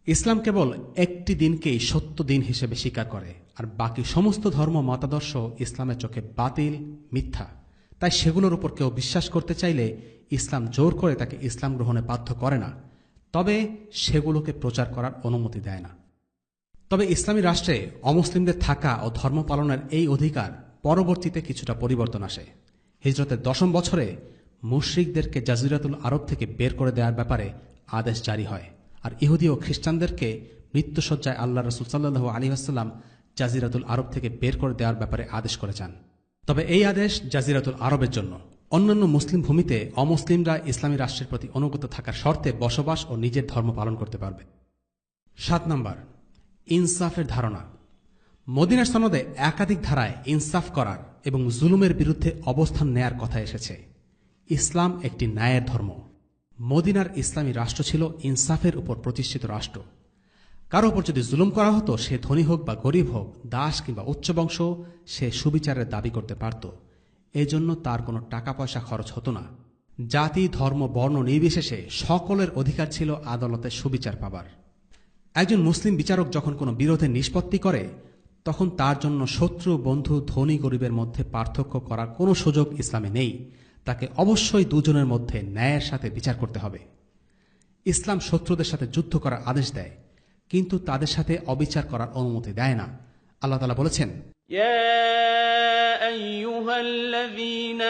ইসলাম কেবল একটি দিনকেই সত্য দিন হিসেবে স্বীকার করে, আর বাকি সমস্ত ধর্ম মতাদর্শ ইসলামের চোখে বাতিল, মিথ্যা। তাই সেগুলোর উপর কেউ বিশ্বাস করতে চাইলে ইসলাম জোর করে তাকে ইসলাম গ্রহণে বাধ্য করে না, তবে সেগুলোকে প্রচার করার অনুমতি দেয় না। তবে ইসলামী রাষ্ট্রে অমুসলিমদের থাকা ও ধর্ম পালনের এই অধিকার পরবর্তীতে কিছুটা পরিবর্তন আসে। হিজরতের 10ম বছরে মুশরিকদেরকে জাজিরাতুল আরব থেকে বের করে দেওয়ার ব্যাপারে আদেশ জারি হয়, আর ইহুদি ও খ্রিস্টানদেরকে মৃত্যুসজ্জায় আল্লাহ রসুল সাল্লাল্লাহু আলাইহি ওয়াসাল্লাম জাজিরাতুল আরব থেকে বের করে দেওয়ার ব্যাপারে আদেশ করেছেন। তবে এই আদেশ জাজিরাতুল আরবের জন্য। অন্যান্য মুসলিম ভূমিতে অমুসলিমরা ইসলামী রাষ্ট্রের প্রতি অনুগত থাকার শর্তে বসবাস ও নিজের ধর্ম পালন করতে পারবে। 7 নম্বর, ইনসাফের ধারণা। মদিনার সনদে একাধিক ধারায় ইনসাফ করার এবং জুলুমের বিরুদ্ধে অবস্থান নেয়ার কথা এসেছে। ইসলাম একটি ন্যায়ের ধর্ম। মদিনার ইসলামী রাষ্ট্র ছিল ইনসাফের উপর প্রতিষ্ঠিত রাষ্ট্র। কারো উপর যদি জুলুম করা হতো, সে ধনী হোক বা গরিব হোক, দাস কিংবা উচ্চবংশ, সে সুবিচারের দাবি করতে পারত। এজন্য তার কোনো টাকা পয়সা খরচ হতো না। জাতি, ধর্ম, বর্ণ নির্বিশেষে সকলের অধিকার ছিল আদালতে সুবিচার পাবার। একজন মুসলিম বিচারক যখন কোনো বিরোধের নিষ্পত্তি করে, তখন তার জন্য শত্রু, বন্ধু, ধনী, গরিবের মধ্যে পার্থক্য করার কোনো সুযোগ ইসলামে নেই। তাকে অবশ্যই দুজনের মধ্যে ন্যায়ের সাথে বিচার করতে হবে। ইসলাম শত্রুদের সাথে যুদ্ধ করার আদেশ দেয়, কিন্তু তাদের সাথে অবিচার করার অনুমতি দেয় না। আল্লাহ তাআলা বলেছেন, يا أيها الذين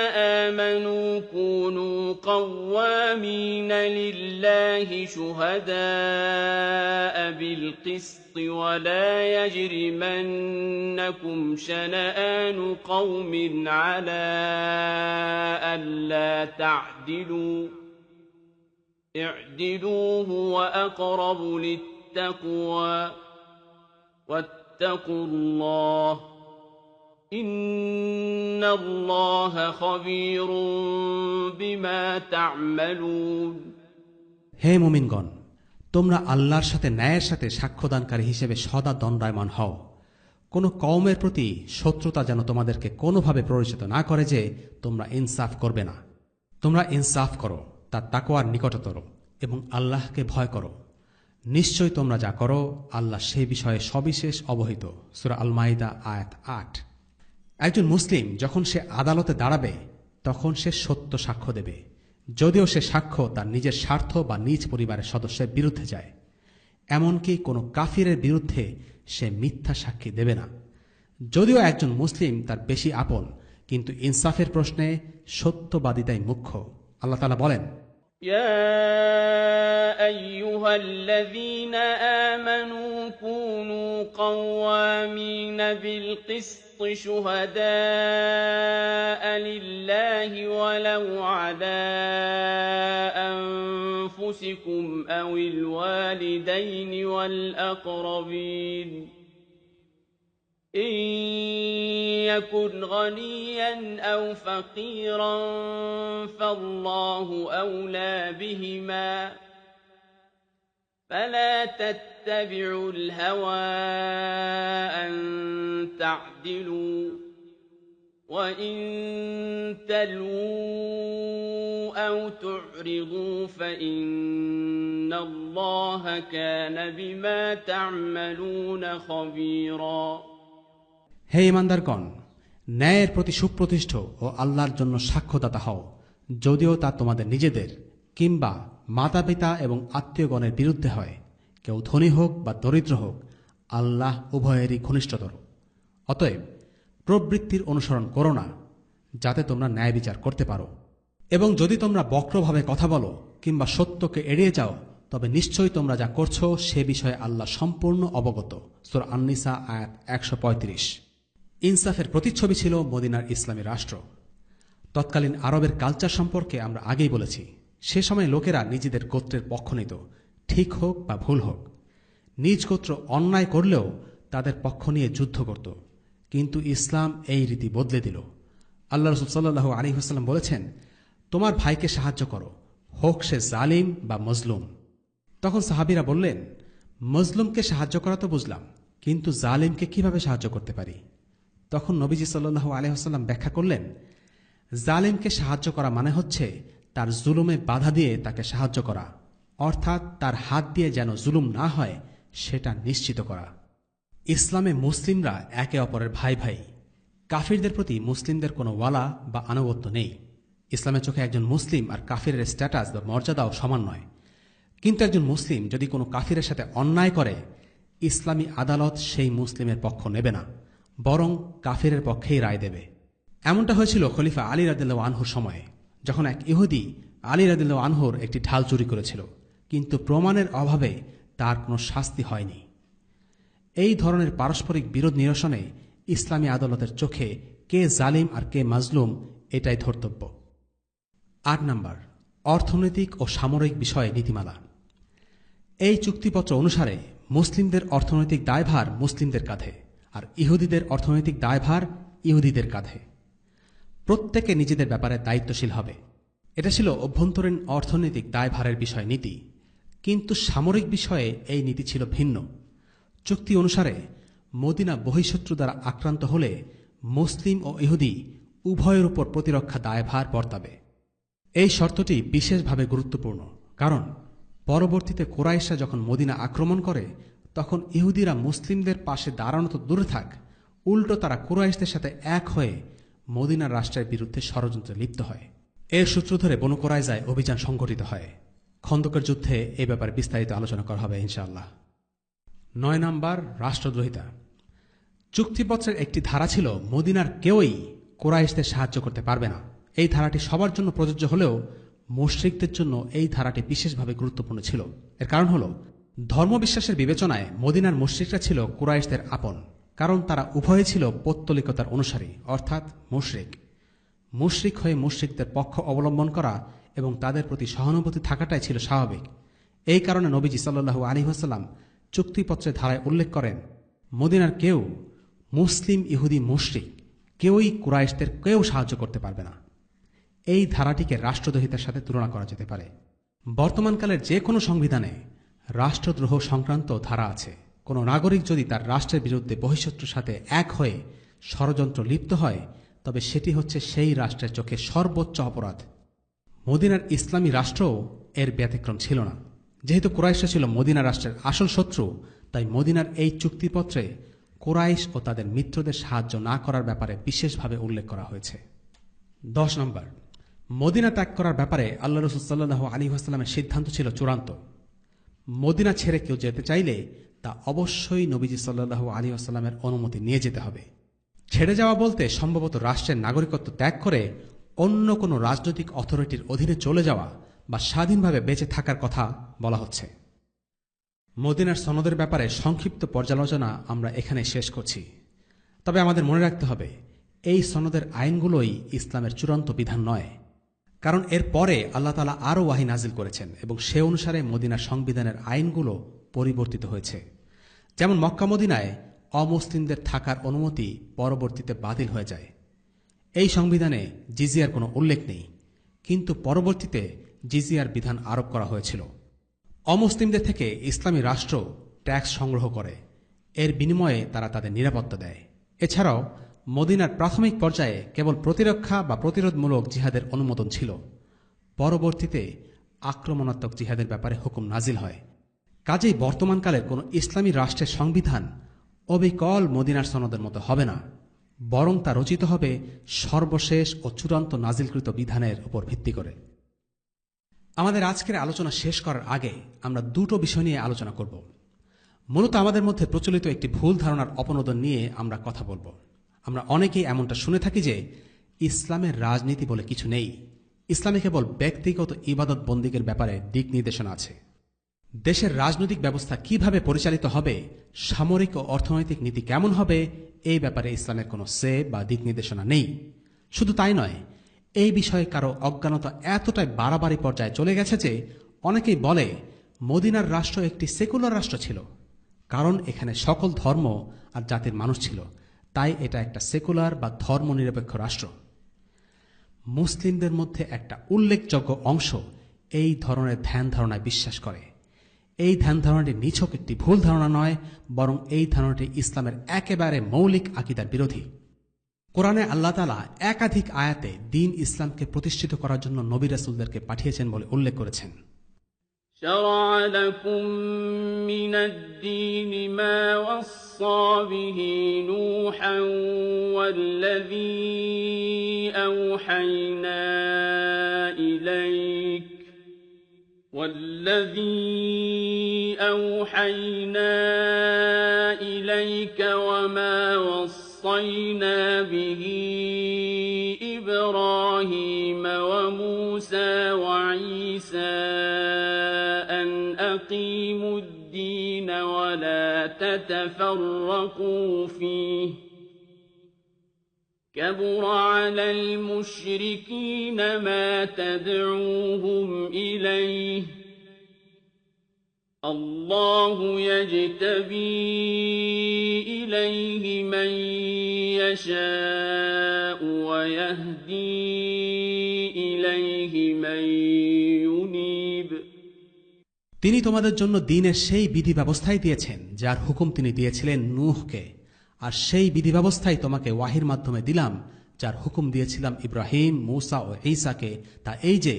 آمنوا كونوا قوامين لله شهداء بالقسط ولا يجرمنكم شنآن قوم على ألا تعدلوا اعدلوا هو أقرب للتقوى واتقوا الله إن الله خبير بما تعملون। হে মুমিনগণ, তোমরা আল্লাহর সাথে ন্যায়ের সাথে সাক্ষ্যদানকারী হিসেবে সদা দণ্ডায়মান হও। কোন কওমের প্রতি শত্রুতা যেন তোমাদেরকে কোনোভাবে প্ররোচিত না করে যে তোমরা ইনসাফ করবে না। তোমরা ইনসাফ করো, তার তাকওয়ার নিকটতর, এবং আল্লাহকে ভয় করো। নিশ্চয় তোমরা যা করো আল্লাহ সেই বিষয়ে সবিশেষ অবহিত। সূরা আল মাইদা আয়াত 8। একজন মুসলিম যখন সে আদালতে দাঁড়াবে, তখন সে সত্য সাক্ষ্য দেবে, যদিও সে সাক্ষ্য তার নিজের স্বার্থ বা নিজ পরিবারের সদস্যের বিরুদ্ধে যায়। এমনকি কোনো কাফিরের বিরুদ্ধে সে মিথ্যা সাক্ষী দেবে না। যদিও একজন মুসলিম তার বেশি আপন, কিন্তু ইনসাফের প্রশ্নে সত্যবাদিতাই মুখ্য। আল্লাহ তাআলা বলেন, يا أيها الذين آمنوا كونوا قوامين بالقسط شهداء لله ولو على أنفسكم أو الوالدين والأقربين إن يكن غنيا أو فقيرا فالله أولى بهما فلا تتبعوا الهوى أن تعدلوا وإن تلووا أو تعرضوا فإن الله كان بما تعملون خبيرا। হে ইমানদারগণ, ন্যায়ের প্রতি সুপ্রতিষ্ঠ ও আল্লাহর জন্য সাক্ষ্যদাতা হও, যদিও তা তোমাদের নিজেদের কিংবা মাতা পিতা এবং আত্মীয়গণের বিরুদ্ধে হয়। কেউ ধনী হোক বা দরিদ্র হোক, আল্লাহ উভয়েরই ঘনিষ্ঠতর। অতএব প্রবৃত্তির অনুসরণ করো না, যাতে তোমরা ন্যায় বিচার করতে পারো। এবং যদি তোমরা বক্রভাবে কথা বলো কিংবা সত্যকে এড়িয়ে যাও, তবে নিশ্চয়ই তোমরা যা করছো সে বিষয়ে আল্লাহ সম্পূর্ণ অবগত। সূরা আন-নিসা আয়াত 135। ইনসাফের প্রতিচ্ছবি ছিল মদিনার ইসলামী রাষ্ট্র। তৎকালীন আরবের কালচার সম্পর্কে আমরা আগেই বলেছি। সে সময় লোকেরা নিজেদের গোত্রের পক্ষ নিত, ঠিক হোক বা ভুল হোক। নিজ গোত্র অন্যায় করলেও তাদের পক্ষ নিয়ে যুদ্ধ করত। কিন্তু ইসলাম এই রীতি বদলে দিল। আল্লাহ রাসূল সাল্লাল্লাহু আলাইহি ওয়াসাল্লাম বলেছেন, তোমার ভাইকে সাহায্য করো, হোক সে জালিম বা মজলুম। তখন সাহাবীরা বললেন, মজলুমকে সাহায্য করা তো বুঝলাম, কিন্তু জালিমকে কিভাবে সাহায্য করতে পারি? তখন নবীজি সাল্লাল্লাহু আলাইহি ওয়াসাল্লাম ব্যাখ্যা করলেন, জালিমকে সাহায্য করা মানে হচ্ছে তার জুলুমে বাধা দিয়ে তাকে সাহায্য করা, অর্থাৎ তার হাত দিয়ে যেন জুলুম না হয় সেটা নিশ্চিত করা। ইসলামে মুসলিমরা একে অপরের ভাই ভাই। কাফিরদের প্রতি মুসলিমদের কোনো ওয়ালা বা আনুগত্য নেই। ইসলামের চোখে একজন মুসলিম আর কাফিরের স্ট্যাটাস বা মর্যাদাও সমান নয়। কিন্তু একজন মুসলিম যদি কোনো কাফিরের সাথে অন্যায় করে, ইসলামী আদালত সেই মুসলিমের পক্ষ নেবে না, বরং কাফিরের পক্ষেই রায় দেবে। এমনটা হয়েছিল খলিফা আলী রাদিয়াল্লাহু আনহুর সময়ে, যখন এক ইহুদি আলী রাদিয়াল্লাহু আনহুর একটি ঢাল চুরি করেছিল, কিন্তু প্রমাণের অভাবে তার কোনো শাস্তি হয়নি। এই ধরনের পারস্পরিক বিরোধ নিরসনে ইসলামী আদালতের চোখে কে জালিম আর কে মাজলুম এটাই ধর্তব্য। ৮ নম্বর, অর্থনৈতিক ও সামরিক বিষয়ে নীতিমালা। এই চুক্তিপত্র অনুসারে মুসলিমদের অর্থনৈতিক দায়ভার মুসলিমদের কাঁধে, আর ইহুদিদের অর্থনৈতিক দায়ভার ইহুদিদের কাঁধে। প্রত্যেকে নিজেদের ব্যাপারে দায়িত্বশীল হবে। এটা ছিল অভ্যন্তরীণ অর্থনৈতিক দায়ভারের বিষয় নীতি, কিন্তু সামরিক বিষয়ে এই নীতি ছিল ভিন্ন। চুক্তি অনুসারে মদিনা বহিঃশত্রু দ্বারা আক্রান্ত হলে মুসলিম ও ইহুদি উভয়ের উপর প্রতিরক্ষা দায়ভার বর্তাবে। এই শর্তটি বিশেষভাবে গুরুত্বপূর্ণ, কারণ পরবর্তীতে কুরাইশরা যখন মদিনা আক্রমণ করে তখন ইহুদিরা মুসলিমদের পাশে দাঁড়ানো তো দূরে থাক, উল্টো তারা কুরাইশদের সাথে এক হয়ে মদিনার রাষ্ট্রের বিরুদ্ধে ষড়যন্ত্রে লিপ্ত হয়। এর সূত্র ধরে বনু কুরাইজায় অভিযান সংঘটিত হয়। খন্দকের যুদ্ধে এ ব্যাপারে বিস্তারিত আলোচনা করা হবে ইনশাআল্লাহ। ৯ নম্বর, রাষ্ট্রদ্রোহিতা। চুক্তিপত্রের একটি ধারা ছিল মদিনার কেউই কুরাইশদের সাহায্য করতে পারবে না। এই ধারাটি সবার জন্য প্রযোজ্য হলেও মুশরিকদের জন্য এই ধারাটি বিশেষভাবে গুরুত্বপূর্ণ ছিল। এর কারণ হল, ধর্মবিশ্বাসের বিবেচনায় মদিনার মুশরিকরা ছিল কুরাইশদের আপন, কারণ তারা উভয়ে ছিল পৌত্তলিকতার অনুসারী, অর্থাৎ মুশরিক। মুশরিক হয়ে মুশরিকদের পক্ষ অবলম্বন করা এবং তাদের প্রতি সহানুভূতি থাকাটাই ছিল স্বাভাবিক। এই কারণে নবীজি সাল্লাল্লাহু আলাইহি ওয়াসাল্লাম চুক্তিপত্রের ধারায় উল্লেখ করেন, মদিনার কেউ, মুসলিম, ইহুদি, মুশরিক কেউই কুরাইশদের কেউ সাহায্য করতে পারবে না। এই ধারাটিকে রাষ্ট্রদ্রোহিতার সাথে তুলনা করা যেতে পারে। বর্তমানকালের যে কোনো সংবিধানে রাষ্ট্রদ্রোহ সংক্রান্ত ধারা আছে। কোনো নাগরিক যদি তার রাষ্ট্রের বিরুদ্ধে বহিঃশত্রুর সাথে এক হয়ে ষড়যন্ত্র লিপ্ত হয়, তবে সেটি হচ্ছে সেই রাষ্ট্রের চোখে সর্বোচ্চ অপরাধ। মদিনার ইসলামী রাষ্ট্রও এর ব্যতিক্রম ছিল না। যেহেতু কুরাইশরা ছিল মদিনা রাষ্ট্রের আসল শত্রু, তাই মদিনার এই চুক্তিপত্রে কুরাইশ ও তাদের মিত্রদের সাহায্য না করার ব্যাপারে বিশেষভাবে উল্লেখ করা হয়েছে। ১০ নম্বর, মদিনা ত্যাগ করার ব্যাপারে আল্লাহ রাসূল সাল্লাল্লাহু আলাইহি ওয়াসাল্লামের সিদ্ধান্ত ছিল চূড়ান্ত। মদিনা ছেড়ে কেউ যেতে চাইলে তা অবশ্যই নবীজি সাল্লাল্লাহু আলাইহি ওয়াসাল্লামের অনুমতি নিয়ে যেতে হবে। ছেড়ে যাওয়া বলতে সম্ভবত রাষ্ট্রের নাগরিকত্ব ত্যাগ করে অন্য কোনো রাজনৈতিক অথরিটির অধীনে চলে যাওয়া বা স্বাধীনভাবে বেঁচে থাকার কথা বলা হচ্ছে। মদিনার সনদের ব্যাপারে সংক্ষিপ্ত পর্যালোচনা আমরা এখানে শেষ করছি। তবে আমাদের মনে রাখতে হবে, এই সনদের আইনগুলোই ইসলামের চূড়ান্ত বিধান নয়, কারণ এর পরে আল্লাহ তাআলা আরও ওয়াহী নাজিল করেছেন এবং সে অনুসারে মদিনার সংবিধানের আইনগুলো পরিবর্তিত হয়েছে। যেমন মক্কা মদিনায় অমুসলিমদের থাকার অনুমতি পরবর্তীতে বাতিল হয়ে যায়। এই সংবিধানে জিজিয়ার কোনো উল্লেখ নেই, কিন্তু পরবর্তীতে জিজিয়ার বিধান আরোপ করা হয়েছিল। অমুসলিমদের থেকে ইসলামী রাষ্ট্র ট্যাক্স সংগ্রহ করে, এর বিনিময়ে তারা তাদের নিরাপত্তা দেয়। এছাড়াও মদিনার প্রাথমিক পর্যায়ে কেবল প্রতিরক্ষা বা প্রতিরোধমূলক জিহাদের অনুমোদন ছিল। পরবর্তীতে আক্রমণাত্মক জিহাদের ব্যাপারে হুকুম নাজিল হয়। কাজেই বর্তমানকালের কোনো ইসলামী রাষ্ট্রের সংবিধান অবিকল মদিনার সনদের মতো হবে না, বরং তা রচিত হবে সর্বশেষ ও চূড়ান্ত নাজিলকৃত বিধানের উপর ভিত্তি করে। আমাদের আজকের আলোচনা শেষ করার আগে আমরা দুটো বিষয় নিয়ে আলোচনা করব। মূলত আমাদের মধ্যে প্রচলিত একটি ভুল ধারণার অপনোদন নিয়ে আমরা কথা বলবো। আমরা অনেকেই এমনটা শুনে থাকি যে ইসলামের রাজনীতি বলে কিছু নেই, ইসলামে কেবল ব্যক্তিগত ইবাদত বন্দিগের ব্যাপারে দিক নির্দেশনা আছে। দেশের রাজনৈতিক ব্যবস্থা কিভাবে পরিচালিত হবে, সামরিক ও অর্থনৈতিক নীতি কেমন হবে, এই ব্যাপারে ইসলামের কোনো সে বা দিক নির্দেশনা নেই। শুধু তাই নয়, এই বিষয়ে কারো অজ্ঞানতা এতটাই বাড়াবাড়ি পর্যায়ে চলে গেছে যে অনেকেই বলে মদিনার রাষ্ট্র একটি সেকুলার রাষ্ট্র ছিল, কারণ এখানে সকল ধর্ম আর জাতির মানুষ ছিল, তাই এটা একটা সেকুলার বা ধর্মনিরপেক্ষ রাষ্ট্র। মুসলিমদের মধ্যে একটা উল্লেখযোগ্য অংশ এই ধরনের ধ্যান ধারণায় বিশ্বাস করে। এই ধ্যান ধারণাটি নিছক একটি ভুল ধারণা নয়, বরং এই ধারণাটি ইসলামের একেবারে মৌলিক আকীদার বিরোধী। কোরআনে আল্লাহ তাআলা একাধিক আয়াতে দ্বীন ইসলামকে প্রতিষ্ঠিত করার জন্য নবী রাসূলদেরকে পাঠিয়েছেন বলে উল্লেখ করেছেন। شرع لكم من الدين ما وصى به نوحا والذي أوحينا إليك وما وصينا به إبراهيم وموسى موسى وعيسى أن أقيموا الدين ولا تتفرقوا فيه كبر على المشركين ما تدعوهم إليه الله يجتبي إليه من يشاء ويهدي إليه من ينيب তিনি তোমাদের জন্য দ্বীনের সেই বিধি ব্যবস্থাই দিয়েছেন যার হুকুম তিনি দিয়েছিলেন নূহকে, আর সেই বিধি ব্যবস্থাই তোমাকে ওয়াহির মাধ্যমে দিলাম যার হুকুম দিয়েছিলাম ইব্রাহিম, মূসা ও ঈসাকে, তা এই যে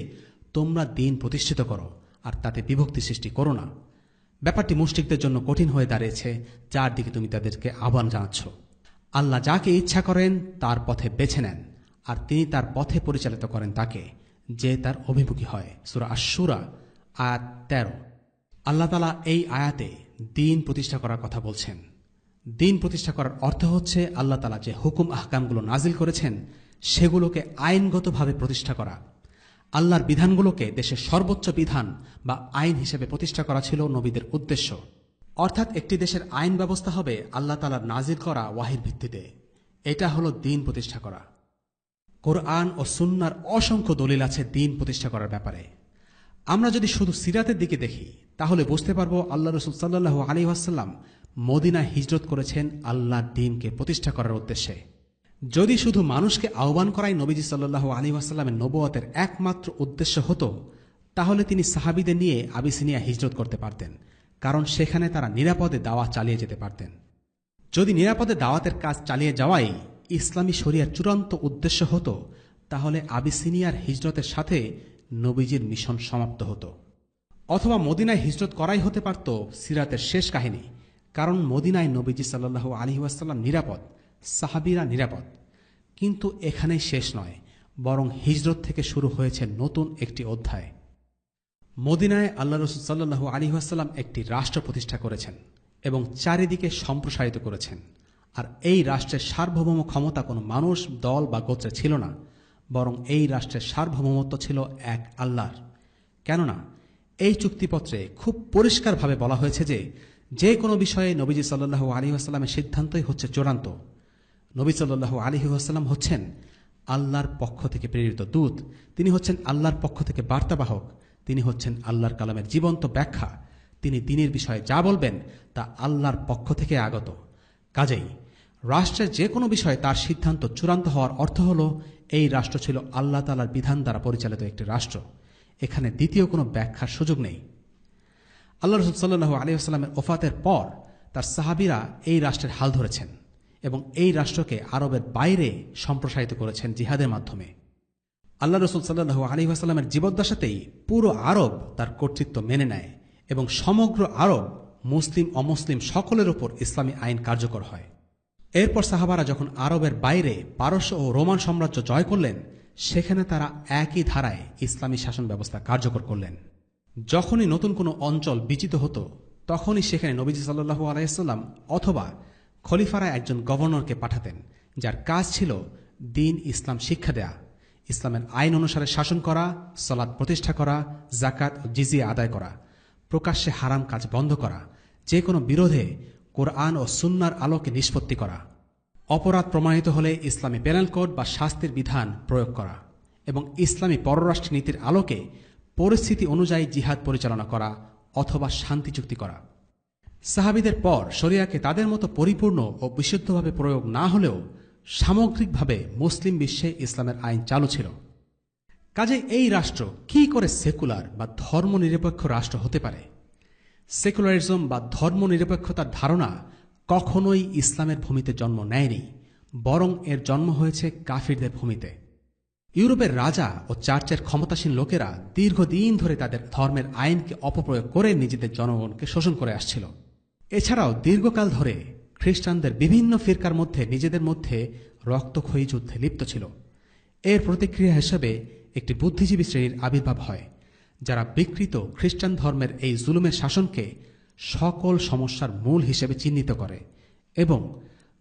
তোমরা দ্বীন প্রতিষ্ঠিত করো আর তাতে বিভক্তি সৃষ্টি করো না। ব্যাপারটি মুশরিকদের জন্য কঠিন হয়ে দাঁড়িয়েছে, যার দিকে তুমি তাদেরকে আহ্বান জানাচ্ছ। আল্লাহ যাকে ইচ্ছা করেন তার পথে বেছে নেন, আর তিনি তার পথে পরিচালিত করেন তাকে, যে তার অভিমুখী হয়। সূরা আশ-শূরা আয়াত 13। আল্লাহ তাআলা এই আয়াতে দ্বীন প্রতিষ্ঠা করার কথা বলছেন। দ্বীন প্রতিষ্ঠা করার অর্থ হচ্ছে আল্লাহ তাআলা যে হুকুম আহকামগুলো নাজিল করেছেন সেগুলোকে আইনগতভাবে প্রতিষ্ঠা করা। আল্লাহর বিধানগুলোকে দেশের সর্বোচ্চ বিধান বা আইন হিসেবে প্রতিষ্ঠা করা ছিল নবীদের উদ্দেশ্য। অর্থাৎ একটি দেশের আইন ব্যবস্থা হবে আল্লাহ তাআলার নাজিল করা ওয়াহির ভিত্তিতে। এটা হলো দ্বীন প্রতিষ্ঠা করা। কোরআন ও সুন্নাহর অসংখ্য দলিল আছে দ্বীন প্রতিষ্ঠা করার ব্যাপারে। আমরা যদি শুধু সিরাতের দিকে দেখি তাহলে বুঝতে পারবো আল্লাহ রাসূল সাল্লাল্লাহু আলাইহি ওয়াসাল্লাম মদিনায় হিজরত করেছেন আল্লাহর দ্বীনকে প্রতিষ্ঠা করার উদ্দেশ্যে। যদি শুধু মানুষকে আহ্বান করাই নবীজি সাল্লাল্লাহু আলাইহি ওয়াসাল্লামের নবুয়তের একমাত্র উদ্দেশ্য হতো, তাহলে তিনি সাহাবীদের নিয়ে আবিসিনিয়া হিজরত করতে পারতেন, কারণ সেখানে তারা নিরাপদে দাওয়াত চালিয়ে যেতে পারতেন। যদি নিরাপদে দাওয়াতের কাজ চালিয়ে যাওয়াই ইসলামী শরিয়ার চূড়ান্ত উদ্দেশ্য হতো, তাহলে আবিসিনিয়ার হিজরতের সাথে নবীজির মিশন সমাপ্ত হতো। অথবা মদিনায় হিজরত করাই হতে পারত সিরাতের শেষ কাহিনী, কারণ মদিনায় নবীজি সাল্লাল্লাহু আলাইহি ওয়াসাল্লাম নিরাপদ, সাহাবীরা নিরাপদ। কিন্তু এখানেই শেষ নয়, বরং হিজরত থেকে শুরু হয়েছে নতুন একটি অধ্যায়। মদিনায় আল্লাহ রাসূল সাল্লাল্লাহু আলাইহি ওয়াসাল্লাম একটি রাষ্ট্র প্রতিষ্ঠা করেছেন এবং চারিদিকে সম্প্রসারিত করেছেন। আর এই রাষ্ট্রের সার্বভৌম ক্ষমতা কোনো মানুষ, দল বা গোত্রে ছিল না, বরং এই রাষ্ট্রের সার্বভৌমত্ব ছিল এক আল্লাহর। কেননা এই চুক্তিপত্রে খুব পরিষ্কারভাবে বলা হয়েছে যে কোনো বিষয়ে নবীজি সাল্লাল্লাহু আলাইহি ওয়াসাল্লামের সিদ্ধান্তই হচ্ছে চূড়ান্ত। নবী সাল্লাল্লাহু আলাইহি ওয়াসাল্লাম হচ্ছেন আল্লাহর পক্ষ থেকে প্রেরিত দূত, তিনি হচ্ছেন আল্লাহর পক্ষ থেকে বার্তাবাহক, তিনি হচ্ছেন আল্লাহর কালামের জীবন্ত ব্যাখ্যা। তিনি দ্বীনের বিষয়ে যা বলবেন তা আল্লাহর পক্ষ থেকে আগত। কাজেই রাষ্ট্রের যে কোনো বিষয়ে তার সিদ্ধান্ত চূড়ান্ত হওয়ার অর্থ হল এই রাষ্ট্র ছিল আল্লাহ তাআলার বিধান দ্বারা পরিচালিত একটি রাষ্ট্র। এখানে দ্বিতীয় কোনো ব্যাখ্যার সুযোগ নেই। আল্লাহ রাসূল সাল্লাল্লাহু আলাইহি ওয়াসাল্লামের ওফাতের পর তার সাহাবীরা এই রাষ্ট্রের হাল ধরেছেন এবং এই রাষ্ট্রকে আরবের বাইরে সম্প্রসারিত করেছেন জিহাদের মাধ্যমে। আল্লাহ রাসূল সাল্লাল্লাহু আলাইহি ওয়াসাল্লামের জীবদ্দশাতেই পুরো আরব তার কর্তৃত্ব মেনে নেয় এবং সমগ্র আরব, মুসলিম অমুসলিম সকলের উপর ইসলামী আইন কার্যকর হয়। এরপর সাহাবারা যখন আরবের বাইরে পারস্য ও রোমান সাম্রাজ্য জয় করলেন, সেখানে তারা একই ধারায় ইসলামী শাসন ব্যবস্থা কার্যকর করলেন। যখনই নতুন কোনো অঞ্চল বিজিত হতো, তখনই সেখানে নবীজি সাল্লাল্লাহু আলাইহি ওয়াসাল্লাম অথবা খলিফারা একজন গভর্নরকে পাঠাতেন, যার কাজ ছিল দ্বীন ইসলাম শিক্ষা দেয়া, ইসলামের আইন অনুসারে শাসন করা, সালাত প্রতিষ্ঠা করা, যাকাত ও জিজিয়া আদায় করা, প্রকাশ্যে হারাম কাজ বন্ধ করা, যে কোনো বিরোধে কোরআন ও সুন্নাহর আলোকে নিষ্পত্তি করা, অপরাধ প্রমাণিত হলে ইসলামী পেনাল কোড বা শাস্তির বিধান প্রয়োগ করা এবং ইসলামী পররাষ্ট্র নীতির আলোকে পরিস্থিতি অনুযায়ী জিহাদ পরিচালনা করা অথবা শান্তি চুক্তি করা। সাহাবীদের পর শরিয়াকে তাদের মতো পরিপূর্ণ ও বিশুদ্ধভাবে প্রয়োগ না হলেও সামগ্রিকভাবে মুসলিম বিশ্বে ইসলামের আইন চালু ছিল। কাজেই এই রাষ্ট্র কি করে সেকুলার বা ধর্মনিরপেক্ষ রাষ্ট্র হতে পারে? সেকুলারিজম বা ধর্মনিরপেক্ষতার ধারণা কখনোই ইসলামের ভূমিতে জন্ম নেয়নি, বরং এর জন্ম হয়েছে কাফিরদের ভূমিতে। ইউরোপের রাজা ও চার্চের ক্ষমতাসীন লোকেরা দীর্ঘদিন ধরে তাদের ধর্মের আইনকে অপপ্রয়োগ করে নিজেদের জনগণকে শোষণ করে আসছিল। এছাড়াও দীর্ঘকাল ধরে খ্রিস্টানদের বিভিন্ন ফিরকার মধ্যে নিজেদের মধ্যে রক্তক্ষয়ী যুদ্ধে লিপ্ত ছিল। এর প্রতিক্রিয়া হিসেবে একটি বুদ্ধিজীবী শ্রেণীর আবির্ভাব হয়, যারা বিকৃত খ্রিস্টান ধর্মের এই জুলুমের শাসনকে সকল সমস্যার মূল হিসেবে চিহ্নিত করে এবং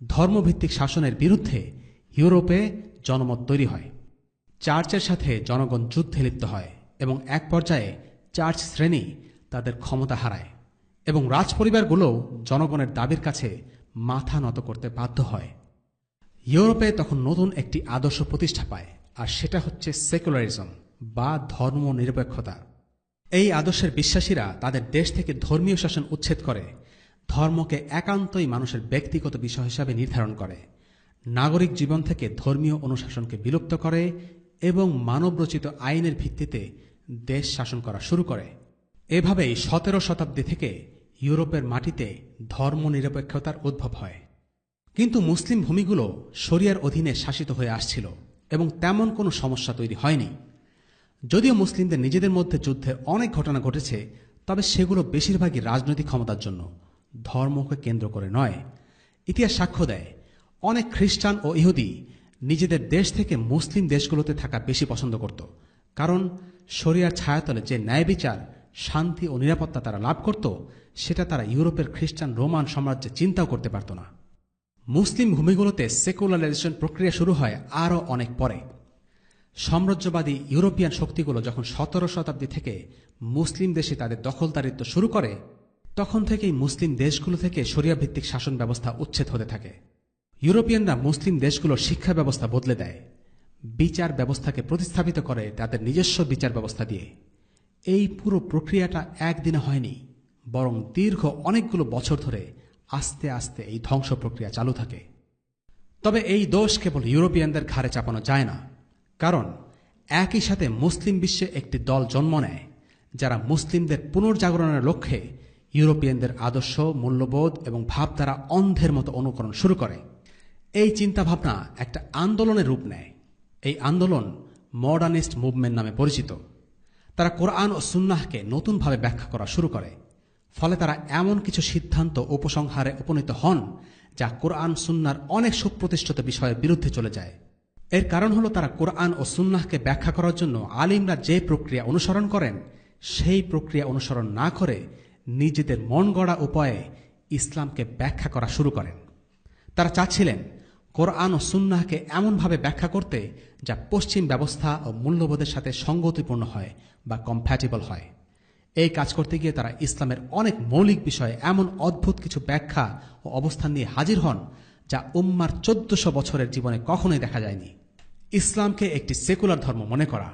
ধর্মভিত্তিক শাসনের বিরুদ্ধে ইউরোপে জনমত তৈরি হয়। চার্চের সাথে জনগণ যুদ্ধে লিপ্ত হয় এবং এক পর্যায়ে চার্চ শ্রেণী তাদের ক্ষমতা হারায় এবং রাজপরিবারগুলোও জনগণের দাবির কাছে মাথা নত করতে বাধ্য হয়। ইউরোপে তখন নতুন একটি আদর্শ প্রতিষ্ঠা পায়, আর সেটা হচ্ছে সেকুলারিজম বা ধর্মনিরপেক্ষতা। এই আদর্শের বিশ্বাসীরা তাদের দেশ থেকে ধর্মীয় শাসন উচ্ছেদ করে, ধর্মকে একান্তই মানুষের ব্যক্তিগত বিষয় হিসাবে নির্ধারণ করে, নাগরিক জীবন থেকে ধর্মীয় অনুশাসনকে বিলুপ্ত করে এবং মানবরচিত আইনের ভিত্তিতে দেশ শাসন করা শুরু করে। এভাবেই 17 শতাব্দী থেকে ইউরোপের মাটিতে ধর্মনিরপেক্ষতার উদ্ভব হয়। কিন্তু মুসলিম ভূমিগুলো শরিয়ার অধীনে শাসিত হয়ে আসছিল এবং তেমন কোনো সমস্যা তৈরি হয়নি। যদিও মুসলিমদের নিজেদের মধ্যে যুদ্ধের অনেক ঘটনা ঘটেছে, তবে সেগুলো বেশিরভাগই রাজনৈতিক ক্ষমতার জন্য, ধর্মকে কেন্দ্র করে নয়। ইতিহাস সাক্ষ্য দেয় অনেক খ্রিস্টান ও ইহুদি নিজেদের দেশ থেকে মুসলিম দেশগুলোতে থাকা বেশি পছন্দ করত, কারণ শরিয়ার ছায়াতলে যে ন্যায় বিচার, শান্তি ও নিরাপত্তা তারা লাভ করত, সেটা তারা ইউরোপের খ্রিস্টান রোমান সাম্রাজ্যে চিন্তাও করতে পারত না। মুসলিম ভূমিগুলোতে সেকুলারাইজেশন প্রক্রিয়া শুরু হয় আরও অনেক পরে। সাম্রাজ্যবাদী ইউরোপিয়ান শক্তিগুলো যখন 17 শতাব্দী থেকে মুসলিম দেশে তাদের দখলদারিত্ব শুরু করে, তখন থেকেই মুসলিম দেশগুলো থেকে শরিয়াভিত্তিক শাসন ব্যবস্থা উচ্ছেদ হতে থাকে। ইউরোপিয়ানরা মুসলিম দেশগুলোর শিক্ষা ব্যবস্থা বদলে দেয়, বিচার ব্যবস্থাকে প্রতিস্থাপিত করে তাদের নিজস্ব বিচার ব্যবস্থা দিয়ে। এই পুরো প্রক্রিয়াটা একদিনে হয়নি, বরং দীর্ঘ অনেকগুলো বছর ধরে আস্তে আস্তে এই ধ্বংস প্রক্রিয়া চালু থাকে। তবে এই দোষ কেবল ইউরোপিয়ানদের ঘাড়ে চাপানো যায় না, কারণ একই সাথে মুসলিম বিশ্বে একটি দল জন্ম নেয় যারা মুসলিমদের পুনর্জাগরণের লক্ষ্যে ইউরোপিয়ানদের আদর্শ, মূল্যবোধ এবং ভাবধারা অন্ধের মতো অনুকরণ শুরু করে। এই চিন্তাভাবনা একটা আন্দোলনের রূপ নেয়। এই আন্দোলন মডার্নিস্ট মুভমেন্ট নামে পরিচিত। তারা কোরআন ও সুন্নাহকে নতুনভাবে ব্যাখ্যা করা শুরু করে, ফলে তারা এমন কিছু সিদ্ধান্ত উপসংহারে উপনীত হন যা কোরআন সুন্নাহর অনেক সুপ্রতিষ্ঠিত বিষয়ের বিরুদ্ধে চলে যায়। এর কারণ হলো তারা কোরআন ও সুন্নাহকে ব্যাখ্যা করার জন্য আলিমরা যে প্রক্রিয়া অনুসরণ করেন, সেই প্রক্রিয়া অনুসরণ না করে নিজেদের মন গড়া উপায়ে ইসলামকে ব্যাখ্যা করা শুরু করেন। তারা চাচ্ছিলেন কোরআন ও সুন্নাহকে এমনভাবে ব্যাখ্যা করতে যা পশ্চিম ব্যবস্থা ও মূল্যবোধের সাথে সঙ্গতিপূর্ণ হয় বা কম্প্যাটিবল হয়। এই কাজ করতে গিয়ে তারা ইসলামের অনেক মৌলিক বিষয়ে এমন অদ্ভুত কিছু ব্যাখ্যা ও অবস্থান নিয়ে হাজির হন যা উম্মার 1400 বছরের জীবনে কখনোই দেখা যায়নি। ইসলামকে একটি সেকুলার ধর্ম মনে করা,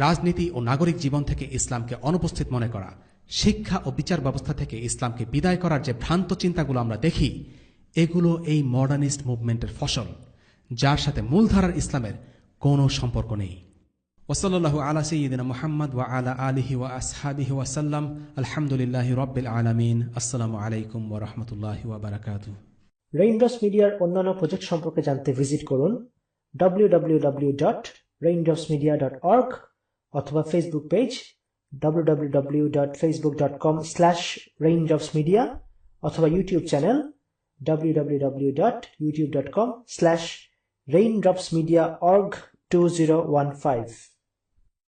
রাজনীতি ও নাগরিক জীবন থেকে ইসলামকে অনুপস্থিত মনে করা, শিক্ষা ও বিচার ব্যবস্থা থেকে ইসলামকে বিদায় করার যে ভ্রান্ত চিন্তাগুলো আমরা দেখি, এগুলো এই মডার্নিস্ট মুভমেন্টের ফসল, যার সাথে মূলধারার ইসলামের কোনো সম্পর্ক নেই। ওয়াসাল্লাল্লাহু আলা সাইয়্যিদিনা মুহাম্মদ ওয়া আলা আলিহি ওয়া আসহাবিহি ওয়া সাল্লাম। আলহামদুলিল্লাহি রাব্বিল আলামিন। আসসালামু আলাইকুম ওয়া রাহমাতুল্লাহি ওয়া বারাকাতুহু। রেইনড্রপস মিডিয়ার অন্যান্য প্রজেক্ট সম্পর্কে জানতে ভিজিট করুন www.raindropsmedia.org অথবা ফেসবুক পেজ www.facebook.com/raindropsmedia অথবা ইউটিউব চ্যানেল www.youtube.com/raindropsmediaorg2015